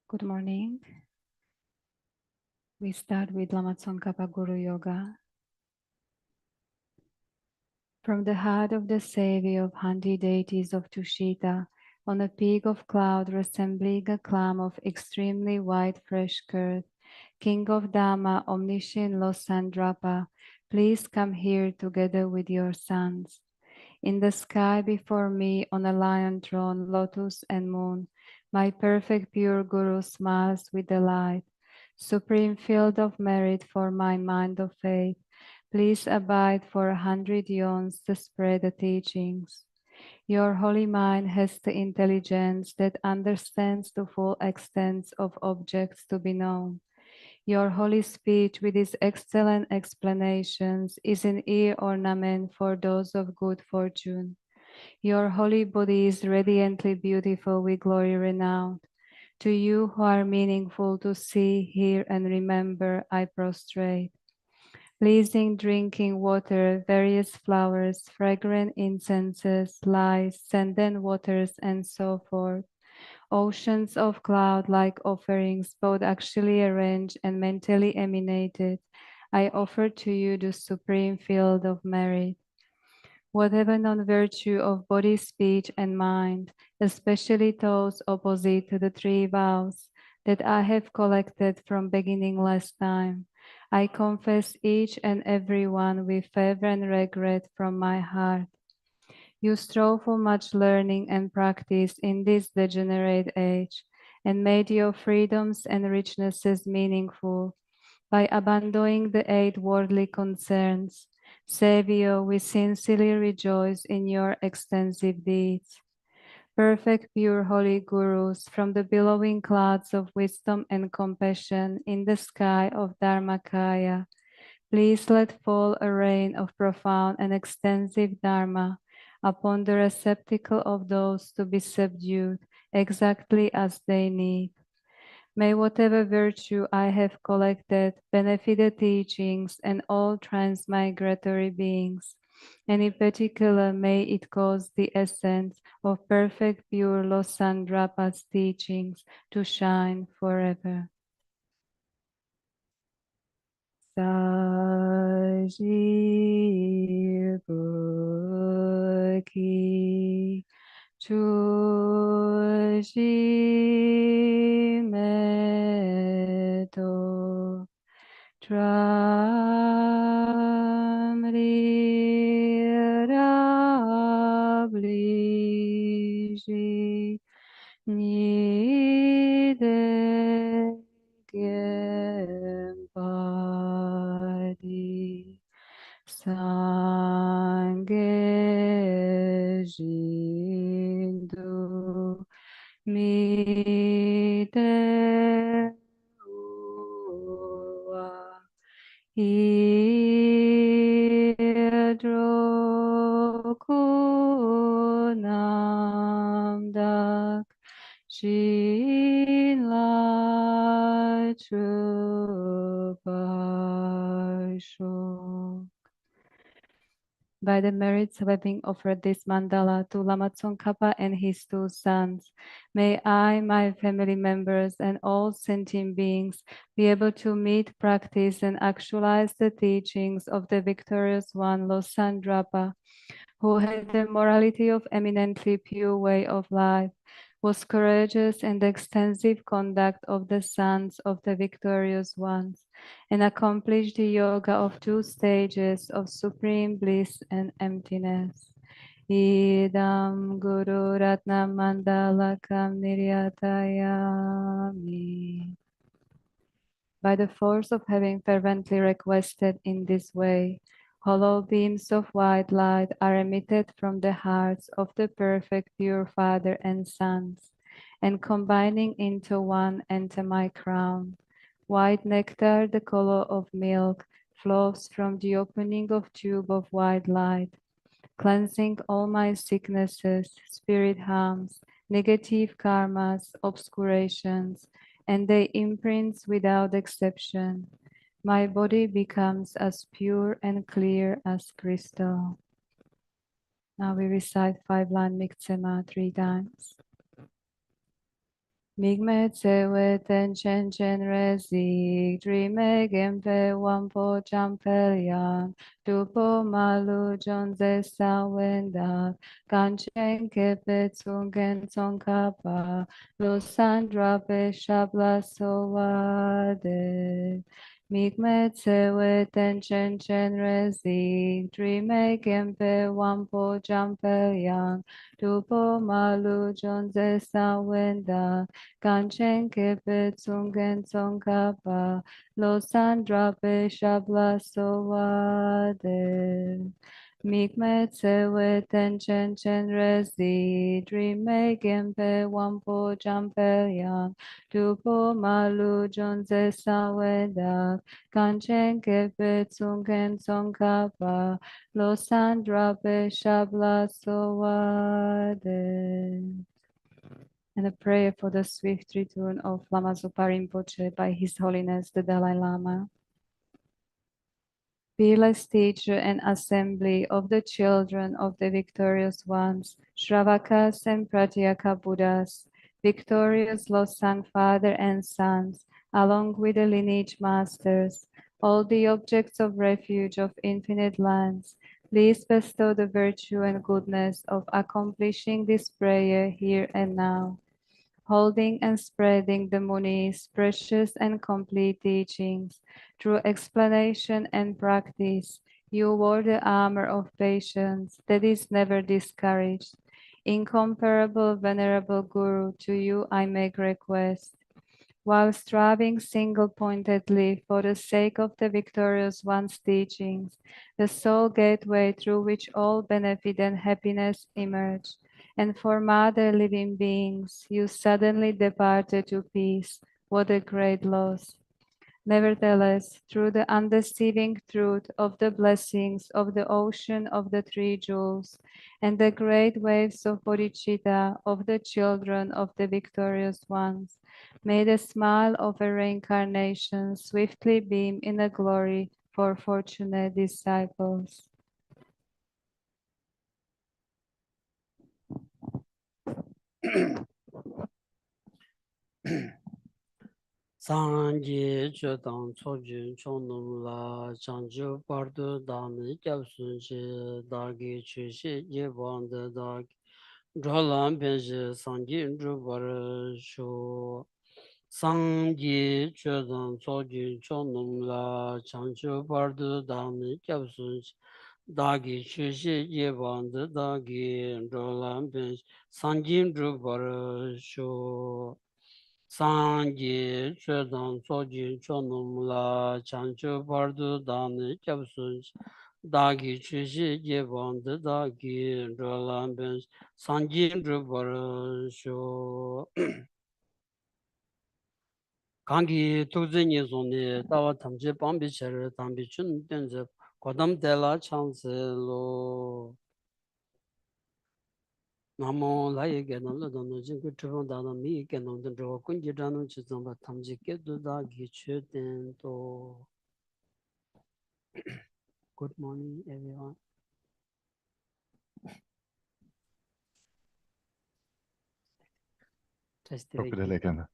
Good morning. We start with Lama Tsongkhapa Guru Yoga. From the heart of the Savior of 100 deities of Tushita, on a peak of cloud resembling a clam of extremely white fresh curd, King of Dhamma, omniscient Losandrapa, please come here together with your sons. In the sky before me, on a lion throne, lotus and moon, my perfect pure Guru smiles with delight. Supreme field of merit for my mind of faith, please abide for 100 yawns to spread the teachings. Your holy mind has the intelligence that understands the full extent of objects to be known. Your holy speech with its excellent explanations is an ear ornament for those of good fortune. Your holy body is radiantly beautiful with glory renowned. To you who are meaningful to see, hear, and remember, I prostrate. Pleasing drinking water, various flowers, fragrant incenses, lice, scented waters, and so forth. Oceans of cloud-like offerings, both actually arranged and mentally emanated, I offer to you the supreme field of merit. Whatever non-virtue of body, speech, and mind, especially those opposite to the three vows that I have collected from beginningless time, I confess each and every one with fervent regret from my heart. You strove for much learning and practice in this degenerate age, and made your freedoms and richnesses meaningful by abandoning the 8 worldly concerns. Savior, we sincerely rejoice in your extensive deeds. Perfect, pure, holy Gurus, from the billowing clouds of wisdom and compassion in the sky of Dharmakaya, please let fall a rain of profound and extensive Dharma upon the receptacle of those to be subdued exactly as they need. May whatever virtue I have collected benefit the teachings and all transmigratory beings, and in particular may it cause the essence of perfect pure Losandrapa's teachings to shine forever. Sajir Burki Chuji Meto Tramri Rabliji Nide Gempadi Sange Jindu Mite Ua Hidrokunamdak Shinla Trubasho. By the merits of having offered this mandala to Lama Tsongkhapa and his 2 sons, may I, my family members, and all sentient beings be able to meet, practice, and actualize the teachings of the victorious one, Losandrapa, who had the morality of eminently pure way of life, was courageous in the extensive conduct of the sons of the victorious ones, and accomplished the yoga of 2 stages of supreme bliss and emptiness. Idam Guru Ratna Mandalakam Niryatayami. By the force of having fervently requested in this way, hollow beams of white light are emitted from the hearts of the perfect pure Father and Sons, and combining into one enter my crown. White nectar, the color of milk, flows from the opening of tube of white light, cleansing all my sicknesses, spirit harms, negative karmas, obscurations, and they imprints without exception. My body becomes as pure and clear as crystal. Now we recite 5-line Miktsema 3 times. Migme tsewe tenchen chen rezi, drime gempe wampo champelian, dupo malu jonze sawenda, kanchen kepe tsungen tsongkapa, losandra pe shabla sowade. Migme tsewe tenchen chen rezi, drime gempe wampo champelian, dupo malu jonze sawenda, Ganchen kepe tsungen tsongkapa, losandra pe shabla sowade. Mikme tsewe tenchen chen rezi, drime gempe wampo jampelyan, dupo malu jonze saweda, ganchen kepe tsungen tsongkapa, losandra pe shabla sowade. And a prayer for the swift return of Lama Zopa Rinpoche by His Holiness the Dalai Lama. Fearless teacher and assembly of the children of the victorious ones, Shravakas and Pratyeka Buddhas, victorious Losang father and sons, along with the lineage masters, all the objects of refuge of infinite lands, please bestow the virtue and goodness of accomplishing this prayer here and now. Holding and spreading the Muni's precious and complete teachings through explanation and practice. You wore the armor of patience that is never discouraged. Incomparable venerable Guru, to you I make request. While striving single-pointedly for the sake of the victorious one's teachings, the sole gateway through which all benefit and happiness emerge, and for mother living beings, you suddenly departed to peace. What a great loss! Nevertheless, through the undeceiving truth of the blessings of the ocean of the three jewels and the great waves of bodhicitta of the children of the victorious ones, may the smile of a reincarnation swiftly beam in a glory for fortunate disciples. Sanji Chodang Chojun Chonum La Chanju Pardu Dami Kyapsun Chi Dagi Chushi Yebon the Dag Drolam Penji Sanji Drubar Shu Sanji Chodang Chojun Chonum La Chanju Pardu Dami Kyapsun Chi Dagi Chushi Yebon the Dagi Drolam Penji Sanji Drubar Shu Sanji Chödan Soji Chonumla Chanchu Pardu Dani Kyapsun Dagi Chushi Jebandu Dagi Rolan Ben Sanji Drubar Sho Kangi Tuzi Nizoni Dawa Tamji Bambi Chere Tambi Chun Denze Kodam Dela Chanse Lo Namo Lai Genon Lodono Jingu Tribon Dano Mi Genon Dendro Kunji Dano Chizamba Tamji Kedu Dagi Chuden To. Good morning, everyone. Test Opeleken.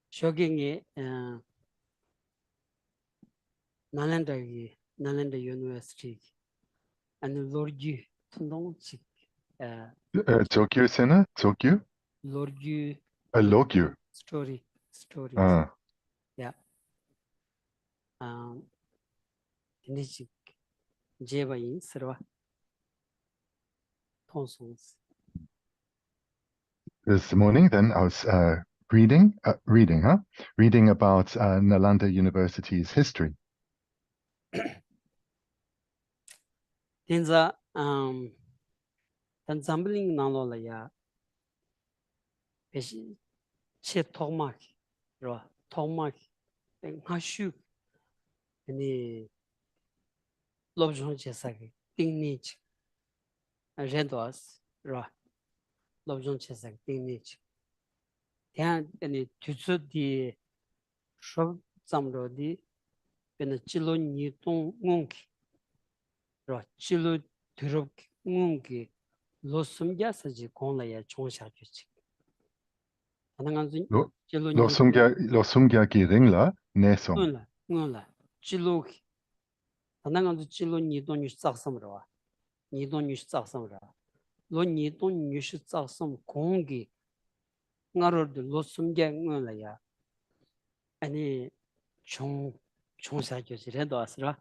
Shocking, Nalanda University, and Lord Yu, Tundong, Tokyo Sena? Tokyo? Lord Yu Lokyu. stories. Ah. Yeah. Nichik, Jeva in Serva, Tonsons. This morning, then, I was reading about Nalanda University's history. Tenza, Tanzambling Nalola, Peshi, Che Tomak, Tomak, and Hashu, and the Lobjon Chesaki, Ding Nich, and Redwas, Lobjon Chesak, Ding Nich. And the Tutsu, the shop zamro di pena chilo ni tong ngonki ro chilo dhrup ngonki lo sumgya saji kongla ya chongsha gyuchi tananganzu chilo ni lo sumgya ki ringla nesong. ngonla chilo ki tananganzu chilo ni tong nyu tsaksam rawa ni tong nyu tsaksam rawa lo ni tong nyu tsaksam kongi ngaro lo sumgya ngonla ya 아니 총사 교실에도 왔으라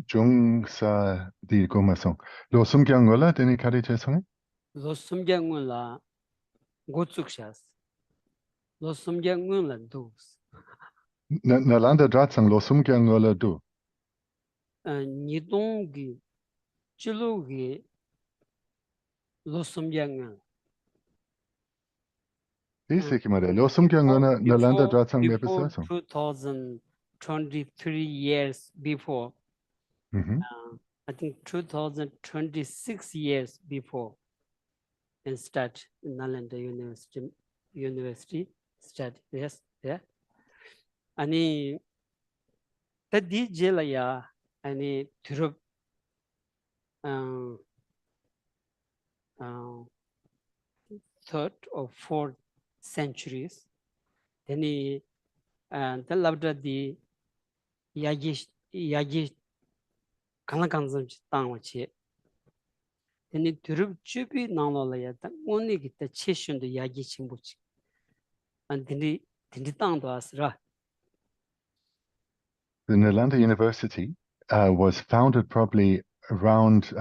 Jungsa di gomasong. Lo sumgya ngola deni kari chesonge? 로숨경은라 고축샤스 로숨경은라 두스 Nalanda dratsang lo sumgya ngola du. 니동기 찔로기 로숨경은 Isi kimare. Lo sumgya ngola nalanda dratsang before mebisasong. 2023 years before Mhm. I think 2026 years before and start in Nalanda University start yes yeah 아니 tadi jela ya ani thurup third or fourth centuries then the labda di yagi kanakanzam tangwache then thurup chupi nangla ya ta oni gita cheshun do yagi chimbuchi and then tangdo asra The Nalanda University was founded probably around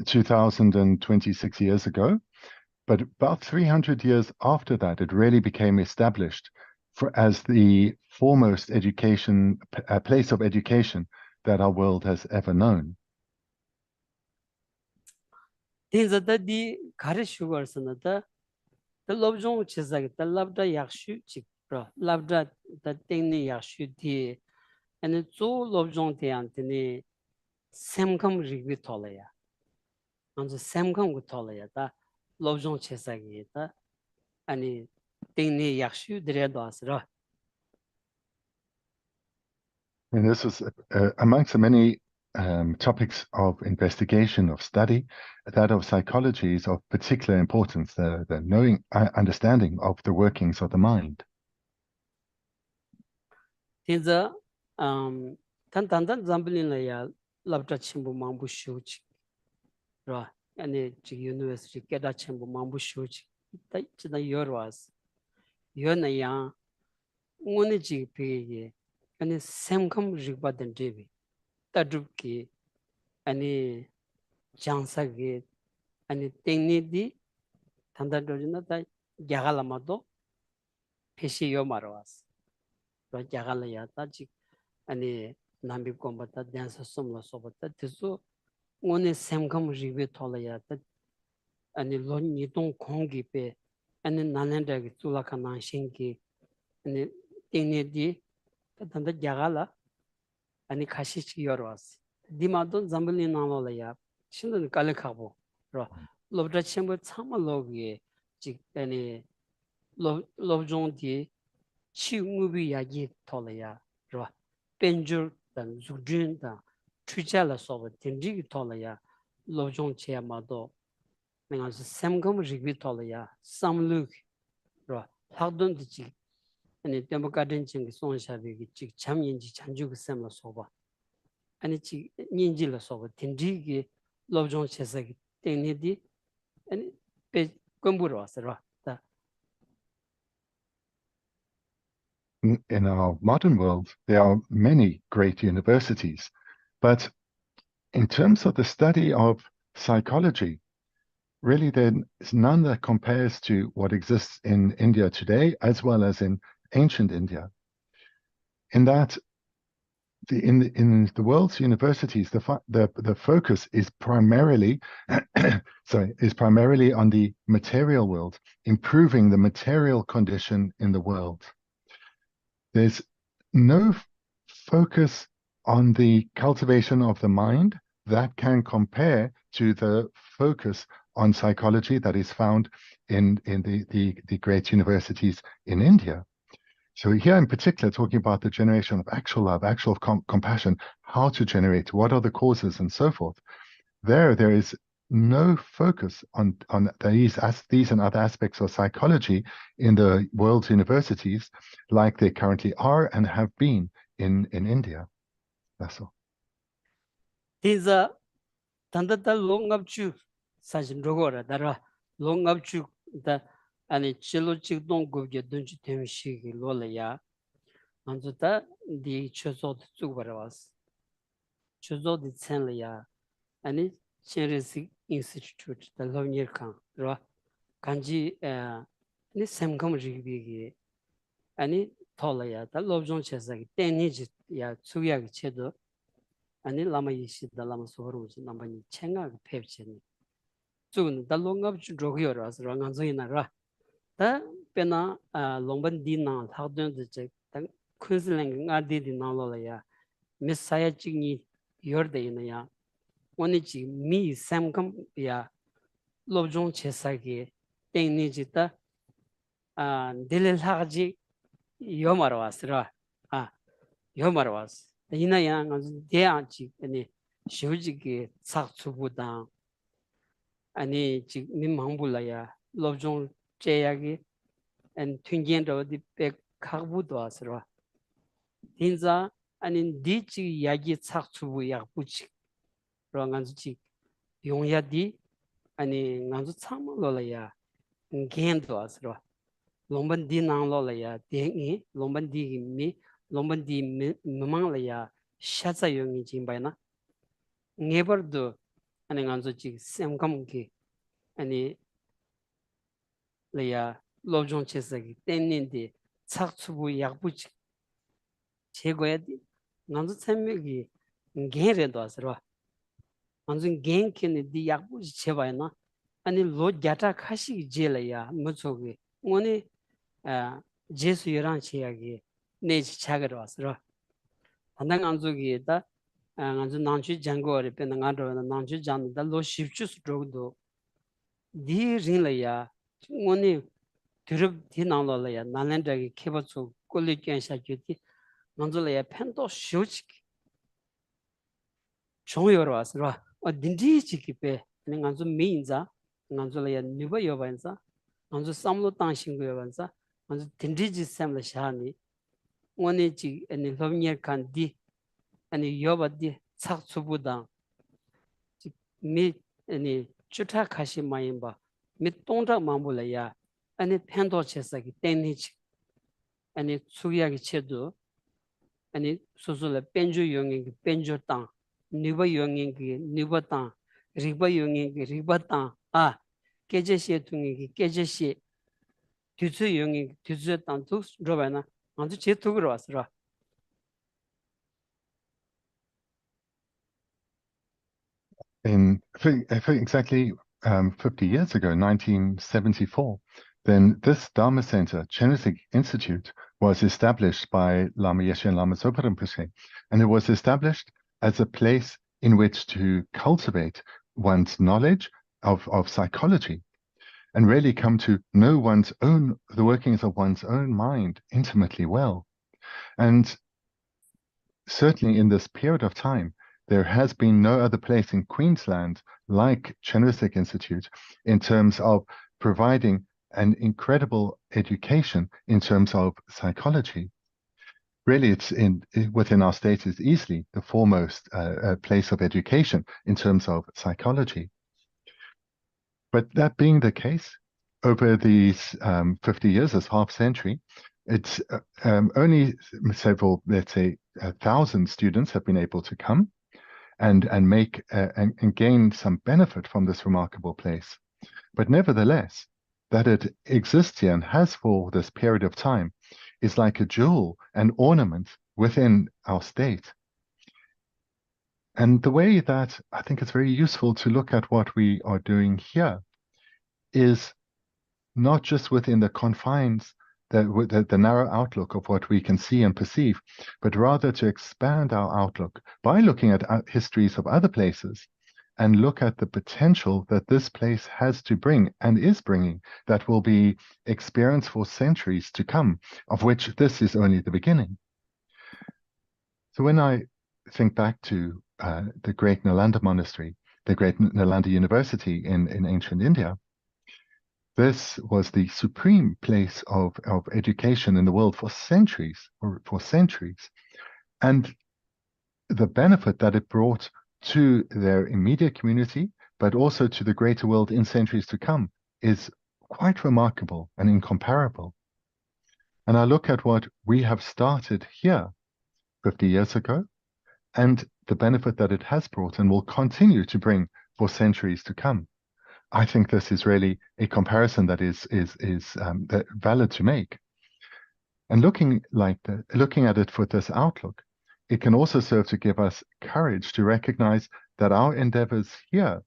2026 years ago, but about 300 years after that, it really became established as the foremost place of education that our world has ever known. Tinzada di kare sugar sanada the lobjong chizag the labda yakshu chikra labda the tingni yakshu di and zo lobjong te antini semkam rigvi tolaya anzo semkam gu tolaya da lobjong chizag da ani tingni yakshu dire dasra And this was amongst the many topics of investigation, of study, that of psychology is of particular importance, the knowing, understanding of the workings of the mind. tinza tan zamblin la ya labda chimbu mambu shuchi ra ani chi university keda chimbu mambu shuchi ta chida yorwas yona ya ngone ji pe ani semkam rigba den devi tadrup ki ani jansa ge ani tengni di tanda dojina ta jagala mado peshi yo marwas ra jagala ya ta ji ani nambi kombata dansa somla sobata tisu ngone semkam rigbe thola ya ta ani lo ni dong kongi pe ani nananda gi tula kana shingi ani tengni di tanda jagala 아니 가시치 열어왔어. 디마도 잠블리 나눠라야. 신은 깔래 가보. 그러 로브다 쳔버 참말로기 직 아니 로브종디 치무비 야기 톨라야. 그러 벤줄 단 주진다 추자라 소버 딘지 톨라야. 로브종 체마도 내가 샘금 리비 톨라야. 삼룩 그러 학돈디 직 아니 데모카든 징 송샤비기 직 참인지 잔주그 셈로 소바 아니 지 닌지로 소바 딘지기 로종 체사기 땡니디 아니 베 공부로 왔어라 다 In our modern world, there are many great universities, but in terms of the study of psychology, really there is none that compares to what exists in India today, as well as in ancient India. In that, in the world's universities, the focus is primarily is primarily on the material world, improving the material condition in the world. There's no focus on the cultivation of the mind that can compare to the focus on psychology that is found in the great universities in India. So here in particular, talking about the generation of actual love, actual compassion, how to generate, what are the causes and so forth. There is no focus on these and other aspects of psychology in the world's universities like they currently are and have been in India. That's all. These are the long up to such Rogora, there are long up to the and chilo chick don't go get don't you tell me she lolaya. And the chuzot was chuzot the Senlaya and it Cherisi Institute, the Lonier Khan, Kanji, any same comedy big any Tolaya, the Love John Chesak, 10 digit, ya, Tsuyag Chedo, and the Lama Yishi, the Lama Soros, number Chenga Pepchin. Soon the long up to Drogioras, Ranganzoina, the Pena Lomban Dina, how don't the check, the Queensland are did in Nalolaya, Messiah Chingy, your day in ya. One me Sam come ya Love John Chesaki, then Nijita Delilhaji Yomarwas, Yomarwas. The Inayang as Deachi and Shujiki Saksubudan and Mimambulaya, Love John Chayagi and Twingendo the Pek Kabudwasra. Tinza and in Dichi Yagi Saksubu Yapuchi. Ranganzi Yongyadi and Nanzu Sama Lolaya, Gendo Asra. Lomban di Nang Lolaya, Dengi, Lomban di me, Lomban di Mamalaya, Shatsa Yongi Jimbana. Never do and Nanzuchi, Sam Kamki, and Laya, Lojon Chesaki, Tenindi, Tsatsubu Yabuchi, Chegoyadi, Nanzu Samegi, Gendo Asra. Anzun gain can the Yabu Chevana and the Lord Gata Kashi Jelaya, Mutsogi, only Jesu Yuran Chiagi, Nage Chagaras, and then Anzugi, the Anzun Nanchi Jango, Penangado, and Nanchi Jan, the low shipchus drodo. Dear Rinlaya, only Turub Tinalaya, Nalanda Kibatsu, Kolik and Shakuti, Nanzolaya Pento Shuchik. Chongyoras, or Dindi Chikipe, and Anzu Meanza, Nanzolaya Nuba Yovanza, Anzu Samlo Tanshin Yovanza, Anzu Tindiji Samla Shani, one Echi and the Lovier Kandi, and the Yoba di Saksubudan. Me and Chuta Kashi Mayimba, Mitonda Mambulaya, and the Pendo Chesaki, Tenich, and the Tsuyagi Chedo, and the Susula Benjo Young Benjo Tang. Niba Yongi, Nibatan, Riba Yongi, Ribatan, Geshe Tungi, Geshe, Tutsu Yongi, Tutsu Tantus, Drovana, and the Chetugrasra. For exactly 50 years ago, 1974, then this Dharma Center, Chenrezig Institute, was established by Lama Geshe and Lama Zopa Rinpoche, and it was established as a place in which to cultivate one's knowledge of psychology and really come to know the workings of one's own mind intimately well. And certainly in this period of time, there has been no other place in Queensland like Chenrezig Institute in terms of providing an incredible education in terms of psychology. Really, it's within our state is easily the foremost place of education in terms of psychology. But that being the case, over these 50 years, this half century, it's only several, let's say, 1,000 students have been able to come and make and gain some benefit from this remarkable place. But nevertheless, that it exists here and has for this period of time is like a jewel, an ornament within our state. And the way that I think it's very useful to look at what we are doing here is not just within the confines, the narrow outlook of what we can see and perceive, but rather to expand our outlook by looking at histories of other places and look at the potential that this place has to bring and is bringing, that will be experienced for centuries to come, of which this is only the beginning. So when I think back to the great Nalanda monastery, the great Nalanda University in ancient India, this was the supreme place of education in the world for centuries, And the benefit that it brought to their immediate community, but also to the greater world in centuries to come, is quite remarkable and incomparable. And I look at what we have started here 50 years ago, and the benefit that it has brought and will continue to bring for centuries to come. I think this is really a comparison that is valid to make. And looking at it with this outlook, it can also serve to give us courage to recognize that our endeavors here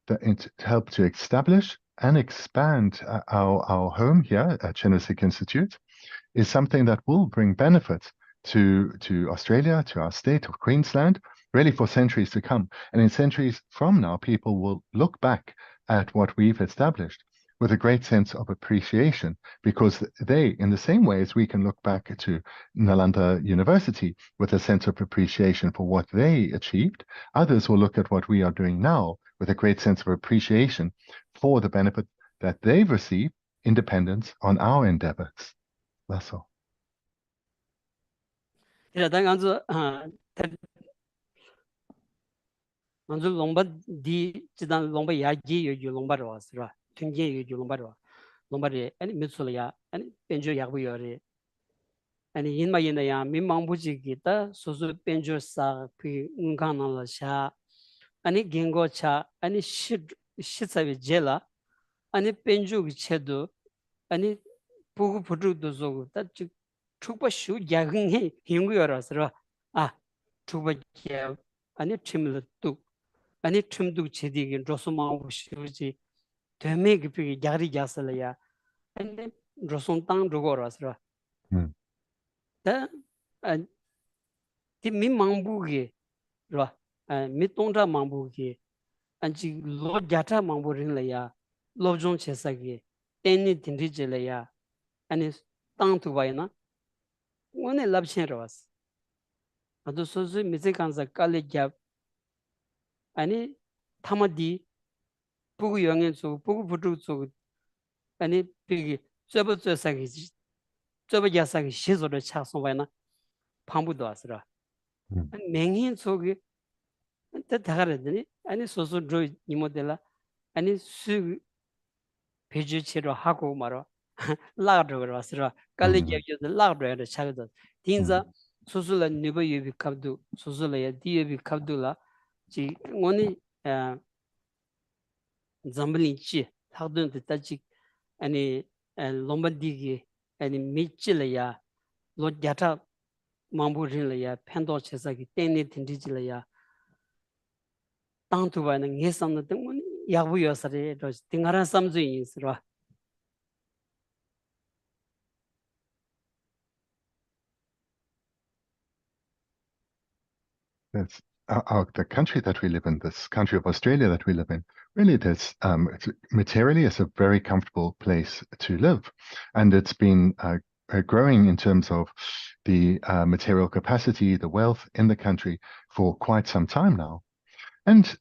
that help to establish and expand our home here at Chenoweth Institute is something that will bring benefit to Australia, to our state of Queensland, really for centuries to come. And in centuries from now, people will look back at what we've established with a great sense of appreciation, because they, in the same way as we can look back to Nalanda University with a sense of appreciation for what they achieved, others will look at what we are doing now with a great sense of appreciation for the benefit that they've received in dependence on our endeavors. That's all. 먼저 롱바 디 지단 롱바 야지 요주 롱바로 왔으라 튕게 요주 롱바로 롱바리 아니 미술이야 아니 벤조 야고요리 아니 인마이나야 민망부지기다 소소 벤조사 그 응간나라샤 아니 겐고차 아니 시사비 제라 아니 벤조기 체도 아니 보고 부르도 저고 다 축바슈 야근해 hingu여라서라 아 축바게 아니 팀을도 아니 춤도 제디긴 로스마고 싶지 되게 그 야리 야슬이야 아니 로손 땅 로고라서 다 팀미 망부게 라 미동자 망부게 안지 로자타 망부린래야 로종 체사게 땡니 딘디젤래야 아니 땅 두바이나 오늘 랍신러스 아도 소소 미세간자 칼레자 아니 타마디 부구 영연소 부구 부두소 아니 비기 저버저사기 저버야사기 시소를 차송바이나 방부도 왔으라 맹인 속에 다가르더니 아니 소소 조 이모델라 아니 수 배주치로 하고 말어 라드로 왔으라 깔리게죠 라드로 차거든 딘자 소소라 니버유비 갑도 소소라야 디유비 갑도라 지 원이 잠블리치 하든데 따지 아니 롬바디기 아니 미치려야 로자타 망부린려야 팬도체사기 땡네 딘디질려야 땅투바는 예상의 때문에 야부여서래 또 띵하란 삼주인스러 Yes. The country that we live in, this country of Australia that we live in, really materially is a very comfortable place to live. And it's been growing in terms of the material capacity, the wealth in the country for quite some time now. And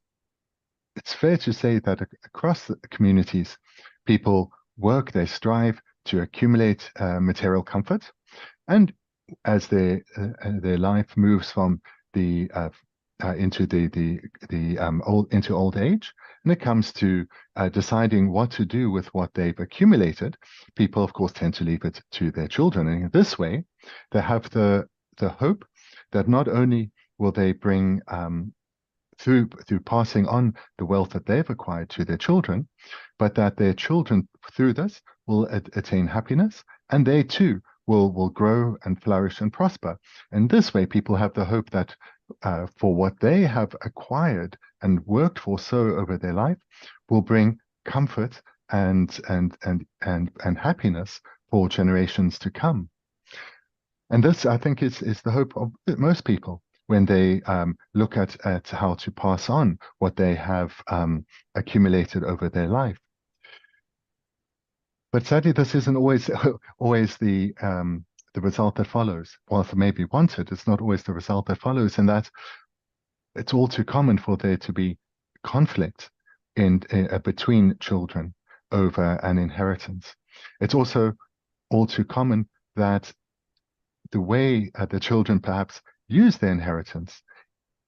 it's fair to say that across the communities, people work, they strive to accumulate material comfort. And as their life moves from into old age, and it comes to deciding what to do with what they've accumulated, people of course tend to leave it to their children. And in this way, they have the hope that not only will they bring through passing on the wealth that they've acquired to their children, but that their children through this will attain happiness, and they too will grow and flourish and prosper. And this way, people have the hope that for what they have acquired and worked for so over their life will bring comfort and happiness for generations to come. And this, I think, is the hope of most people when they look at how to pass on what they have accumulated over their life. But sadly, this isn't always always the result that follows. Whilst it may be wanted, it's not always the result that follows, and that it's all too common for there to be conflict between children over an inheritance. It's also all too common that the way the children perhaps use their inheritance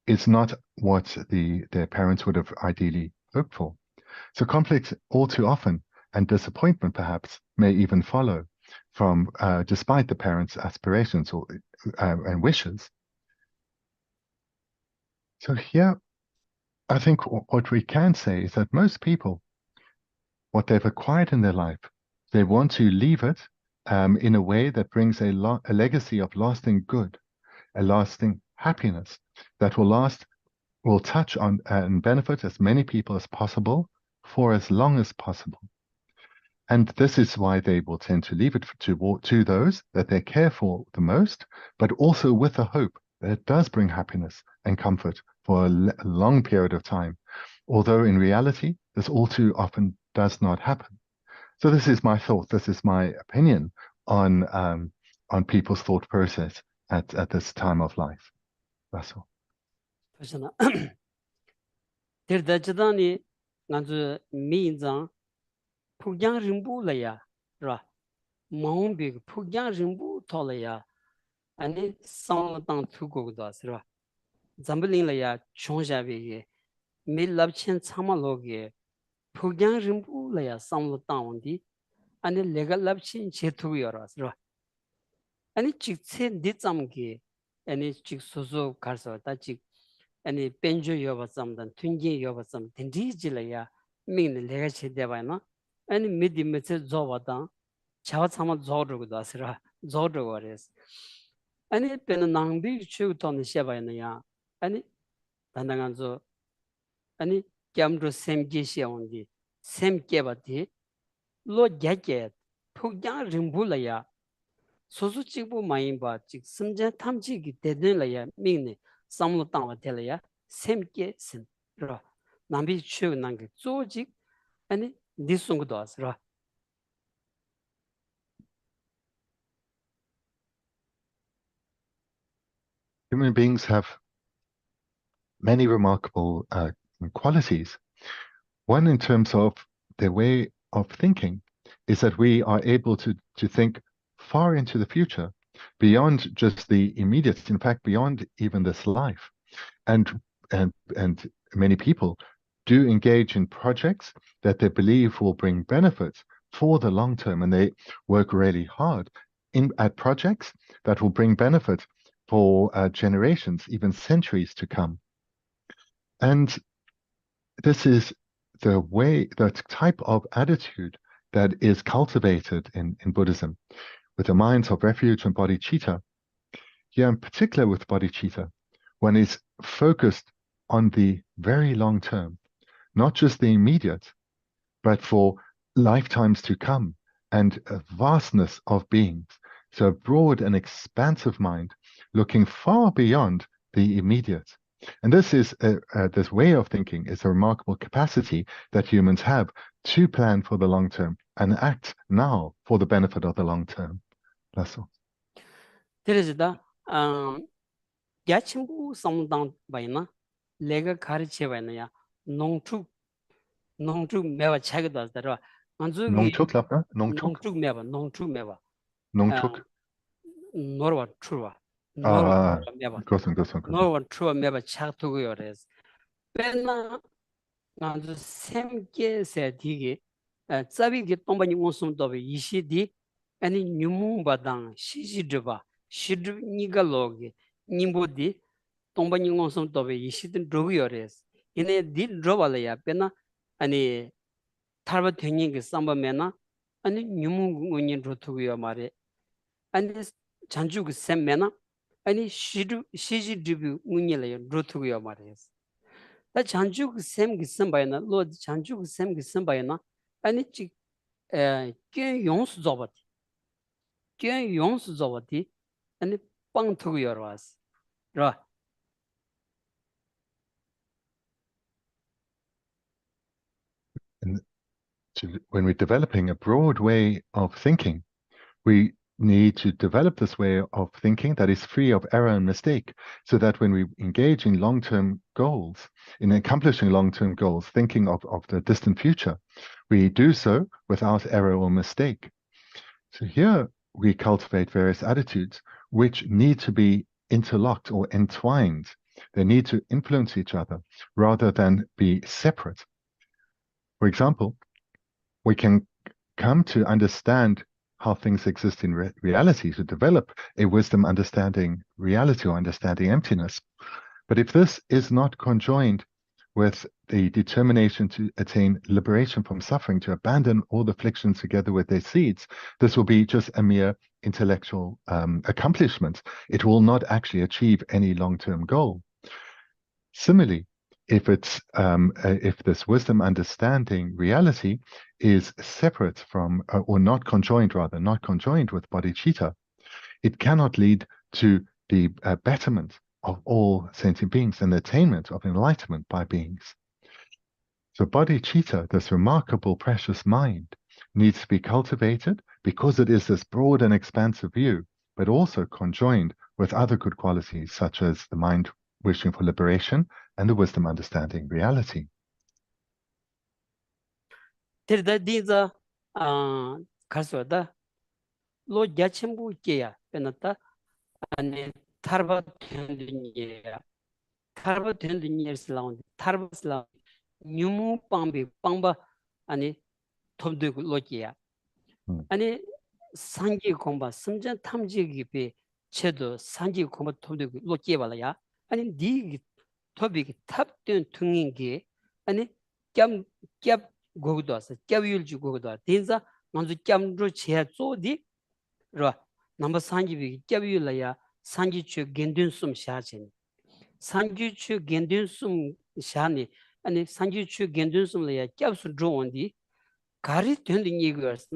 is not what their parents would have ideally hoped for. So conflict all too often, and disappointment perhaps, may even follow from despite the parents' aspirations or and wishes. So here, I think what we can say is that most people, what they've acquired in their life, they want to leave it in a way that brings a legacy of lasting good, a lasting happiness that will touch on and benefit as many people as possible for as long as possible. And this is why they will tend to leave it to those that they care for the most, but also with the hope that it does bring happiness and comfort for a long period of time. Although in reality, this all too often does not happen. So this is my thought, this is my opinion on people's thought process at this time of life. That's all. Tirdachadani Nanzu Minzang Pugyang Rimbu Laya, Ra Maunbig Pugyang Rimbu Tolaya, and it sound down to go das, Ra Zambeling Laya, Chonjavi, Mid Labchen Samalogi, Pugyang Rimbu Laya, sound down the, and the legal Labchen Chetu Yoras, Ra. And it chick said did some gay, and it chick so carso, that chick. And Benjo Yovasam, then Tungi Yovasam, Tindijilaya, mean the legacy devana, and midi method Zovatan, Chawasama Zordo Dasra, Zordo was. And it been a non big shoot on the Shavanaya, and it Tandanganzo, and it came to same Geshe on the same Kevati, Lord Jacket, Pugyan Rimbulaya, Suzuchibu Maimba, Simja Tamchi, Dedelaya, meaning. Human beings have many remarkable qualities. One, in terms of their way of thinking, is that we are able to think far into the future, beyond just the immediate, in fact, beyond even this life. And many people do engage in projects that they believe will bring benefits for the long term, and they work really hard at projects that will bring benefit for generations, even centuries to come. And this is the type of attitude that is cultivated in Buddhism, with the minds of refuge and bodhicitta. Here, in particular with bodhicitta, one is focused on the very long term, not just the immediate, but for lifetimes to come, and a vastness of beings. So a broad and expansive mind, looking far beyond the immediate. And this way of thinking is a remarkable capacity that humans have to plan for the long term and act now for the benefit of the long term. That's all. There is the Yachimbu Samdang Baina, Lega Karichevania, Nongtu Meva Chagadas that are Nongtuk lapna? Nongtuk Meva. Nongtuk. Norwa Trua. Norwa Trua Meva Chagtugures. Pena Nanzu Semke said he, Zavi get Tombani Wonsum Dovi, Yishidi, and in Numubadang, Shijidriba, Shidr Nigalogi, Nimbudi, Tombani Wonsum Dovi, Yishidin Drogiores. In a did Drovalaya Pena, and a Tarva Tuning Samba Mena, and Numungun Rotuya Mare, and this Chanjuk Sem Mena, and Shijidribu Munile Rotuya Mares. That Chanjuk Sem Gisambayana, Lord Chanjuk Sem Gisambayana, and it Yons Zobati, and Pang to your was. when we're developing a broad way of thinking, we need to develop this way of thinking that is free of error and mistake, so that when we engage in long-term goals, in accomplishing long-term goals, thinking of the distant future, we do so without error or mistake. So here we cultivate various attitudes which need to be interlocked or entwined. They need to influence each other rather than be separate. For example, we can come to understand how things exist in reality, to develop a wisdom understanding reality or understanding emptiness. But if this is not conjoined with the determination to attain liberation from suffering, to abandon all the afflictions together with their seeds, this will be just a mere intellectual accomplishment. It will not actually achieve any long-term goal. Similarly, if this wisdom understanding reality is separate from, or not conjoined with bodhicitta, it cannot lead to the betterment of all sentient beings and the attainment of enlightenment by beings. So bodhicitta, this remarkable, precious mind, needs to be cultivated because it is this broad and expansive view, but also conjoined with other good qualities, such as the mind wishing for liberation and the wisdom understanding reality. These Kasoda Lo Jachimbu Kia Penata and Tarba Tendunia Tarba 20 years long, Tarbas long, Numu Pambi, Pamba, and Tomdu Logia. And Sanji Komba, Samjan Tamji Gipi, Chedo, Sanji Komba Tomdu Logia, and Dig Tobic Tap Tun Tungingi, and Gam Gap Godos, Gavil Goda, Dinza, Manzu Gam Ruchia Zodi, Ra, number Sanji Gavulaya, Sanji Chu Gendun Sum Shachin. Sanjuchu Gendusum Shani, and if Sanjuchu Gendusum lay a capsule drawn the Kari 20 years,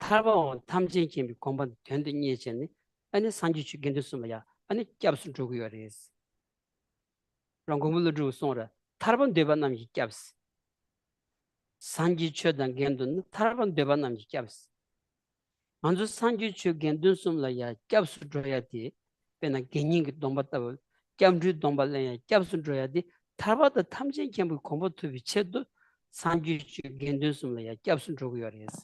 Tarba on Tamjin can be combat 20 years, and Sanjuchu Gendusumaya, and it capsule drew your is. Rangomula drew Sora, Tarban Devanam he caps. Sanjuchu and Gendun, Tarban Devanam he caps. Manzo Sanjuchu Gendusum lay a capsule dryati, when a gaining dombatable. Camdri Dombalaya, Capsun Droyadi, Tarvata Tamjin can be converted to Vichedo, Sanju Gendusumlaya, Capsun Droguaris.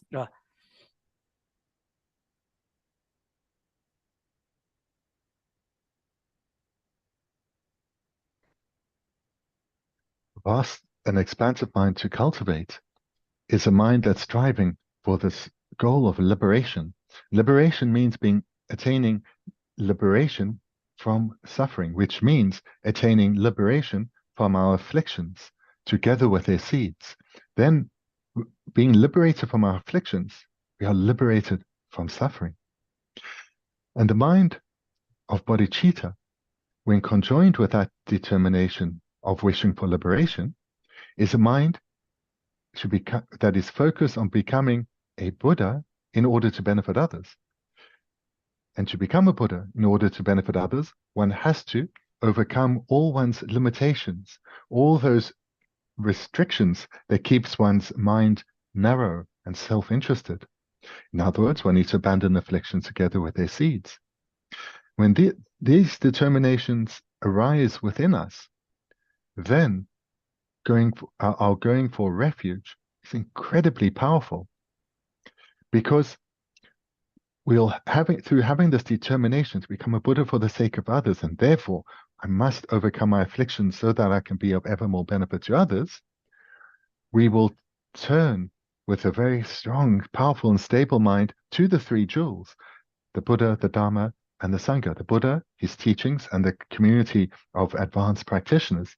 Vast and expansive mind to cultivate is a mind that's striving for this goal of liberation. Liberation means attaining liberation from suffering, which means attaining liberation from our afflictions together with their seeds. Then, being liberated from our afflictions, we are liberated from suffering. And the mind of bodhicitta, when conjoined with that determination of wishing for liberation, is a mind that is focused on becoming a Buddha in order to benefit others. And to become a Buddha in order to benefit others, one has to overcome all one's limitations, all those restrictions that keeps one's mind narrow and self-interested. In other words, one needs to abandon afflictions together with their seeds. When these determinations arise within us, then our going for refuge is incredibly powerful, because through having this determination to become a Buddha for the sake of others, and therefore I must overcome my afflictions so that I can be of ever more benefit to others, we will turn with a very strong, powerful, and stable mind to the three jewels: the Buddha, the Dharma, and the Sangha. The Buddha, his teachings, and the community of advanced practitioners,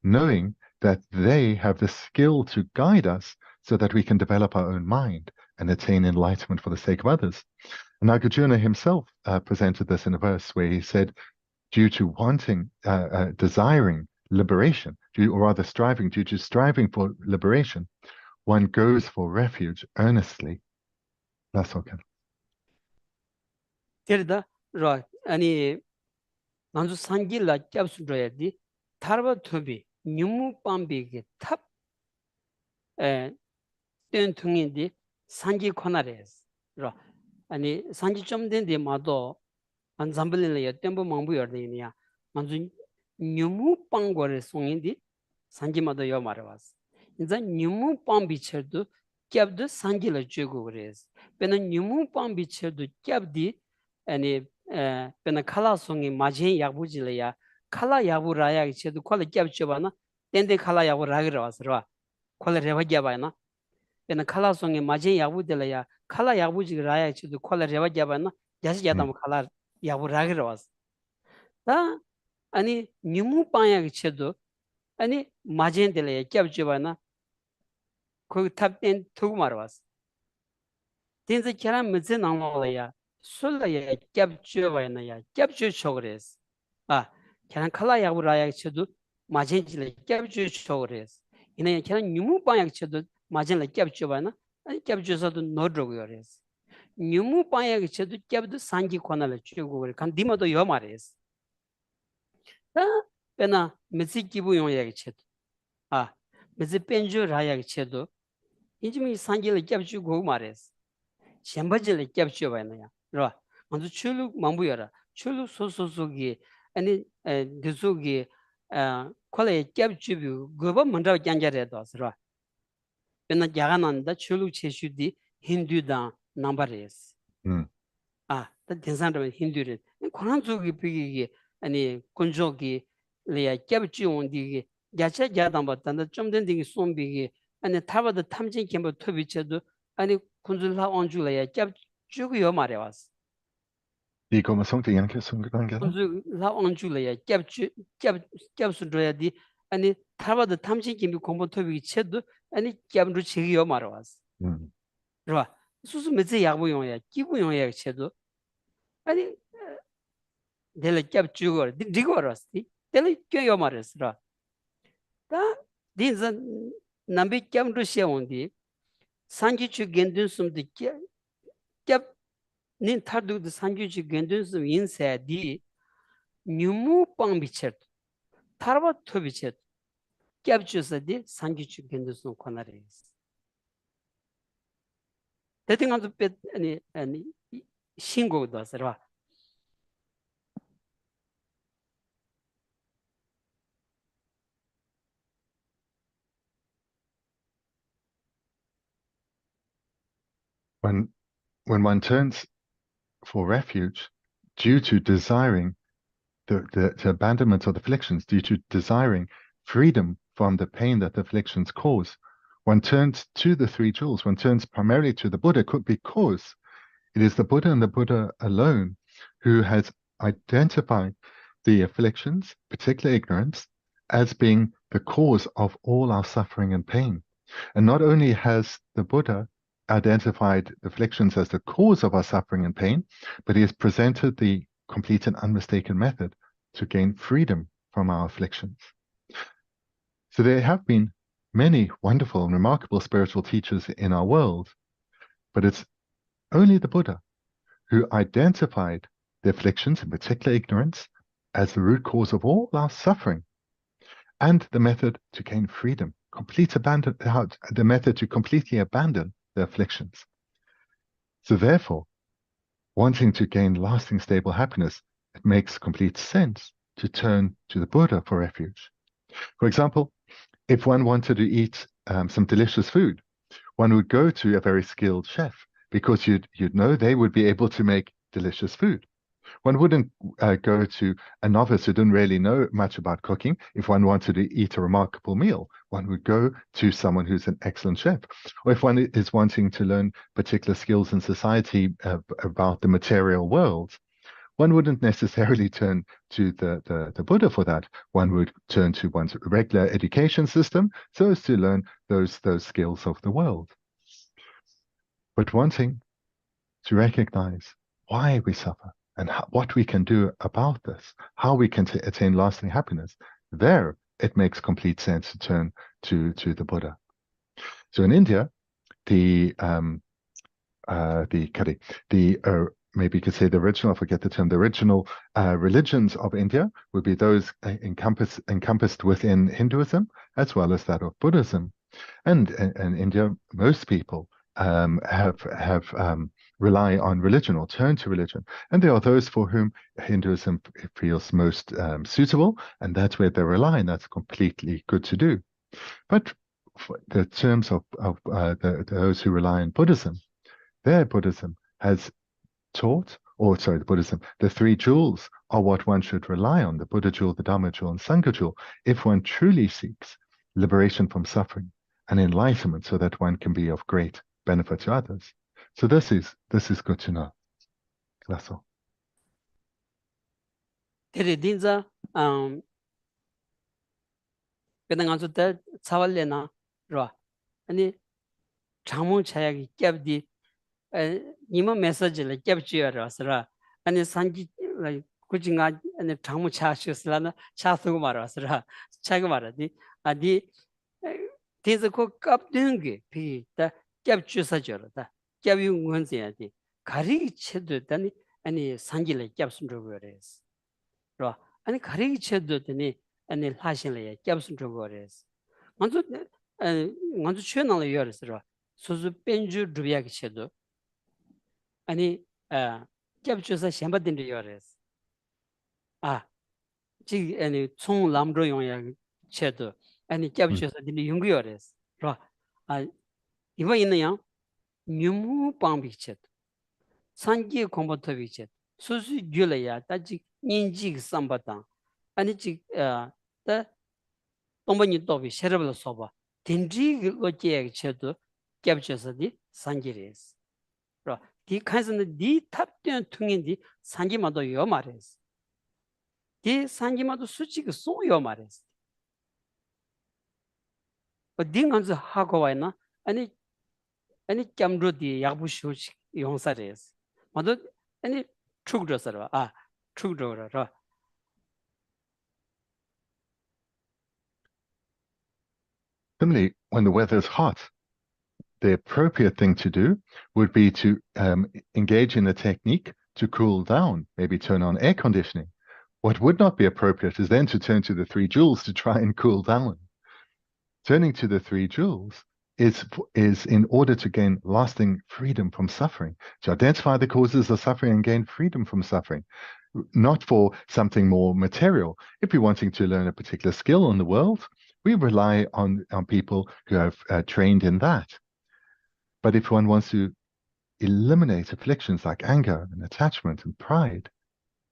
knowing that they have the skill to guide us so that we can develop our own mind and attain enlightenment for the sake of others. And Nagarjuna himself presented this in a verse where he said, due to desiring liberation, due to striving for liberation, one goes for refuge earnestly. That's okay. Terda, right, any Nanzu Sangila Capsun Droyadi, Tarva Tobi, Numu Pambi, Tap 된 퉁인디 산지 코나레스. 아니 산지 좀 된데 마도 안 잠블리는 템보 망부여되니야. 먼저 뉴무 빵거를 송인디 산지마도 요 말아왔어. 이제 뉴무 빵 비쳐도 캡도 산지를 주고 그래서. 배는 뉴무 빵 비쳐도 캡디 아니 배는 칼라송이 마진 야부질이야. 칼라 야부라야 이쳐도 콜 캡 줘봐나. 땡데 칼라 야부라기로 왔어. 콜 레바게바나. 배는 칼라송이 마진 야부들이야. 칼라 야부지라야 이쳐도 콜 레바게바나. 야시 야담 칼라 야부라기로 왔어. 다 아니 뉴무 빵야 쳐도 아니 마젠들에 캡줘봐나 거기 탑된 두고 말아왔어. 딘지 계란 무슨 나와야 술라야 캡줘봐나야 캡줘쳐 그랬어. 아 계란 칼라 야부라야 쳐도 마젠질에 캡줘쳐 그랬어. 이내 계란 뉴무 빵야 쳐도 마젠을 캡줘봐나 아니 캡줘서도 넣으려고 그랬어. 뉴무 빵야 쳐도 캡도 산기 권한을 주고 그래. 간 디마도 요 말했어. 배나 메시 기부 용이야기 쳐도 메시 벤주 라야기 쳐도 이쯤이 산지를 cap주고 말했어. 셴바지를 cap주 봐야냐. 그러 먼저 출루 망부여라. 출루 소소소기 아니 드소기 콜에 cap주비 그거 먼저 장자래도 그러 배나 야간한다 출루 체슈디 힌두다 넘버레스. 대산도 힌두를 코란 쪽이 비기 아니 군족이 레야 cap주온디 야차 야담봤다 좀 된디 손비기 아니 타바도 탐진 캠버 토비쳐도 아니 군zul라 온줄래야 cap주고요 말해왔어. 이거 뭐 성대 양케 성대관계다. 군zul라 온줄래야 cap수줘야디 아니 타바도 탐진 캠버 공부 토비기 쳐도 아니 cap루 치기요 말해왔어. 그러봐 수수 몇째 야부용이야 기부용이야 쳐도 아니 내가 cap주고 리고 알았지. 내가 껴요 말했어. 다 딘선 남비 캡루 시온디 산지추 겐든숨디 캡 닌 타두드 산지추 겐든숨 인세디 뉴무 빵비쳇 타르바 토비쳇 캡주스디 산지추 겐든숨 코나레스 대팅한도 빼 아니 신고도 하더라. When one turns for refuge due to desiring the abandonment of the afflictions, due to desiring freedom from the pain that the afflictions cause, one turns to the three jewels, one turns primarily to the Buddha because it is the Buddha and the Buddha alone who has identified the afflictions, particular ignorance, as being the cause of all our suffering and pain. And not only has the Buddha identified afflictions as the cause of our suffering and pain, but he has presented the complete and unmistaken method to gain freedom from our afflictions. So there have been many wonderful and remarkable spiritual teachers in our world, but it's only the Buddha who identified the afflictions, in particular ignorance, as the root cause of all our suffering, and the method to gain freedom, the method to completely abandon the afflictions. So therefore, wanting to gain lasting stable happiness, it makes complete sense to turn to the Buddha for refuge. For example, if one wanted to eat some delicious food, one would go to a very skilled chef because you'd know they would be able to make delicious food. One wouldn't go to a novice who didn't really know much about cooking. If one wanted to eat a remarkable meal, one would go to someone who's an excellent chef. Or if one is wanting to learn particular skills in society about the material world, one wouldn't necessarily turn to the Buddha for that. One would turn to one's regular education system so as to learn those skills of the world. But wanting to recognize why we suffer and what we can do about this, how we can attain lasting happiness, there it makes complete sense to turn to the Buddha. So in India, maybe you could say the original, I forget the term, the original religions of India would be those encompassed within Hinduism as well as that of Buddhism. And in India, most people rely on religion or turn to religion. And there are those for whom Hinduism feels most suitable, and that's where they rely, and that's completely good to do. But for the terms of those who rely on Buddhism, their Buddhism has taught, or sorry, the Buddhism, the three jewels are what one should rely on, the Buddha jewel, the Dhamma jewel, and Sangha jewel, if one truly seeks liberation from suffering and enlightenment so that one can be of great benefit to others. So this is good to know. That's all. 테레딘자 배당한서 때 차월레나 로 아니 장문 차약이 깹디 니마 메시지를 깹지어라서라 아니 산지 kuchinga ane changmu cha shusla cha sugu marasra chaga maradi adi teza ko kap dengi pi ta kyab chusa jora ta kyab yung ngonse adi kari chedo tani ani sanjile kyab sundro gores ro ani kari chedo tani ani lashinle kyab sundro gores manzo chönala yores ro suzu penju druya ki chedo ani kyab chusa shamba dindri yores 지 아니 총 남로 용야 체도 아니 캡쳐서 니 용구요레스 이번 있는요 뉴무 방비 체도 산기 공부터 비체 수수 줄이야 따지 인지 삼바다 아니 지다 동번이 또비 셔럽을 써봐 딘지 어째 체도 캡쳐서 니 산기레스 디 칸스는 니 탑된 퉁인디 산기마도 요 말레스 디 산기마도 수치가 소요 말했어. 딩한서 하고 와이나 아니 캠로디 야부쇼치 용사레스. 마도 아니 축드서라 축드어라. Similarly, when the weather is hot, the appropriate thing to do would be to engage in a technique to cool down, maybe turn on air conditioning. What would not be appropriate is then to turn to the three jewels to try and cool down. Turning to the three jewels is in order to gain lasting freedom from suffering, to identify the causes of suffering and gain freedom from suffering, not for something more material. If you're wanting to learn a particular skill in the world, we rely on people who have trained in that. But if one wants to eliminate afflictions like anger and attachment and pride,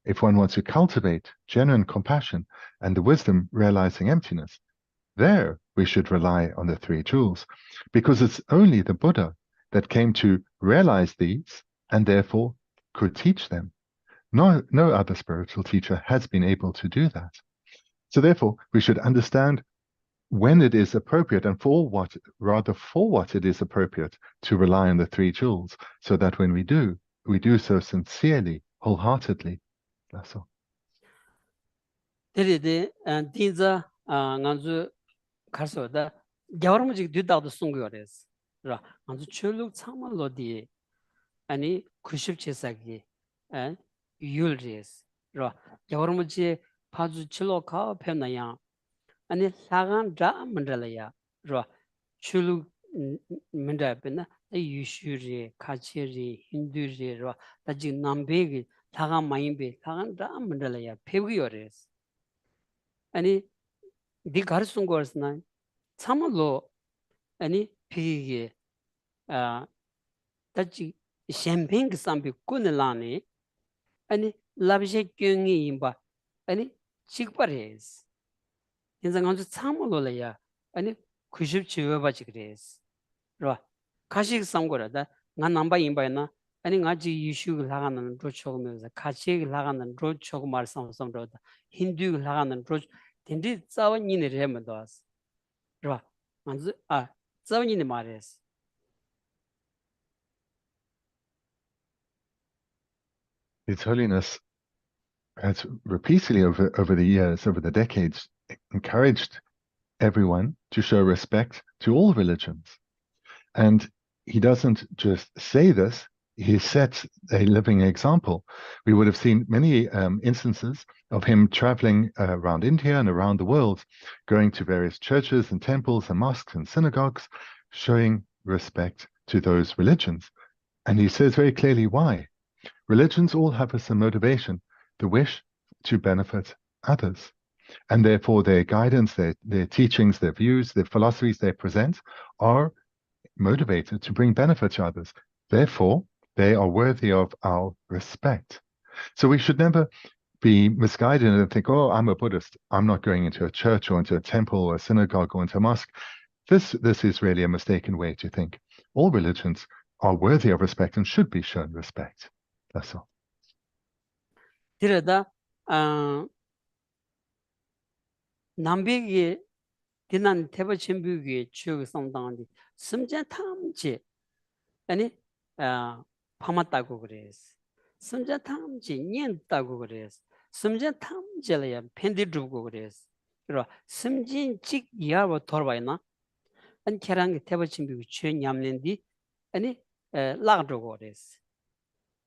if one wants to cultivate genuine compassion and the wisdom realizing emptiness, there we should rely on the three jewels, because it's only the Buddha that came to realize these and therefore could teach them. No other spiritual teacher has been able to do that. So therefore, we should understand when it is appropriate and for what it is appropriate to rely on the three jewels, so that when we do so sincerely, wholeheartedly. That's all. 데리데 딘자 간주 가서다 겨울무지 뒤다도 송거레스. 라 간주 철룩 참말로디 아니 97사기 율리스. 라 겨울무지 파주 칠로카 편나야 아니 사간 자 만들어야. 라 철룩 만들어야 유슈리 카체리 힌두리 라 다지 남베기 사간 마인베 사간 자 만들어야 페고요레스. 아니 디 가르친 거스나 참말로 아니 피게 다지 샴페인 sam비 꾸늘라네 아니 라비제 경이 임바 아니 직발해스 인상한테 참말로야 아니 97여 바지 그래스 로 가식 삼고라다 나 남바 임바이나 아니 가지 이슈를 나가는 로초면서 같이 나가는 로초고 말씀섬로다 힌두를 나가는 로 딘디 자원이네 레면도스 로 만즈 자원이네 말레스 His Holiness has repeatedly over the years, over the decades, encouraged everyone to show respect to all religions. And he doesn't just say this, he sets a living example. We would have seen many instances of him traveling around India and around the world, going to various churches and temples and mosques and synagogues, showing respect to those religions. And he says very clearly why. Religions all have as a motivation the wish to benefit others. And therefore their guidance, their teachings, their views, their philosophies they present are motivated to bring benefit to others. Therefore, they are worthy of our respect. So we should never be misguided and think, oh, I'm a Buddhist. I'm not going into a church or into a temple or a synagogue or into a mosque. This is really a mistaken way to think. All religions are worthy of respect and should be shown respect. That's all. 디르다 남백이 디난 태버 전부기 추억 성당한데 심지어 탐지 아니 파마다고 그랬어. 심지어 탐지 년다고 그랬어. 심지어 탐지라야 펜디 주고 그랬어. 그러 심진 직 이하로 돌아봐이나 안 계란게 태버 전부기 추 냠는디 아니 라가고 그랬어.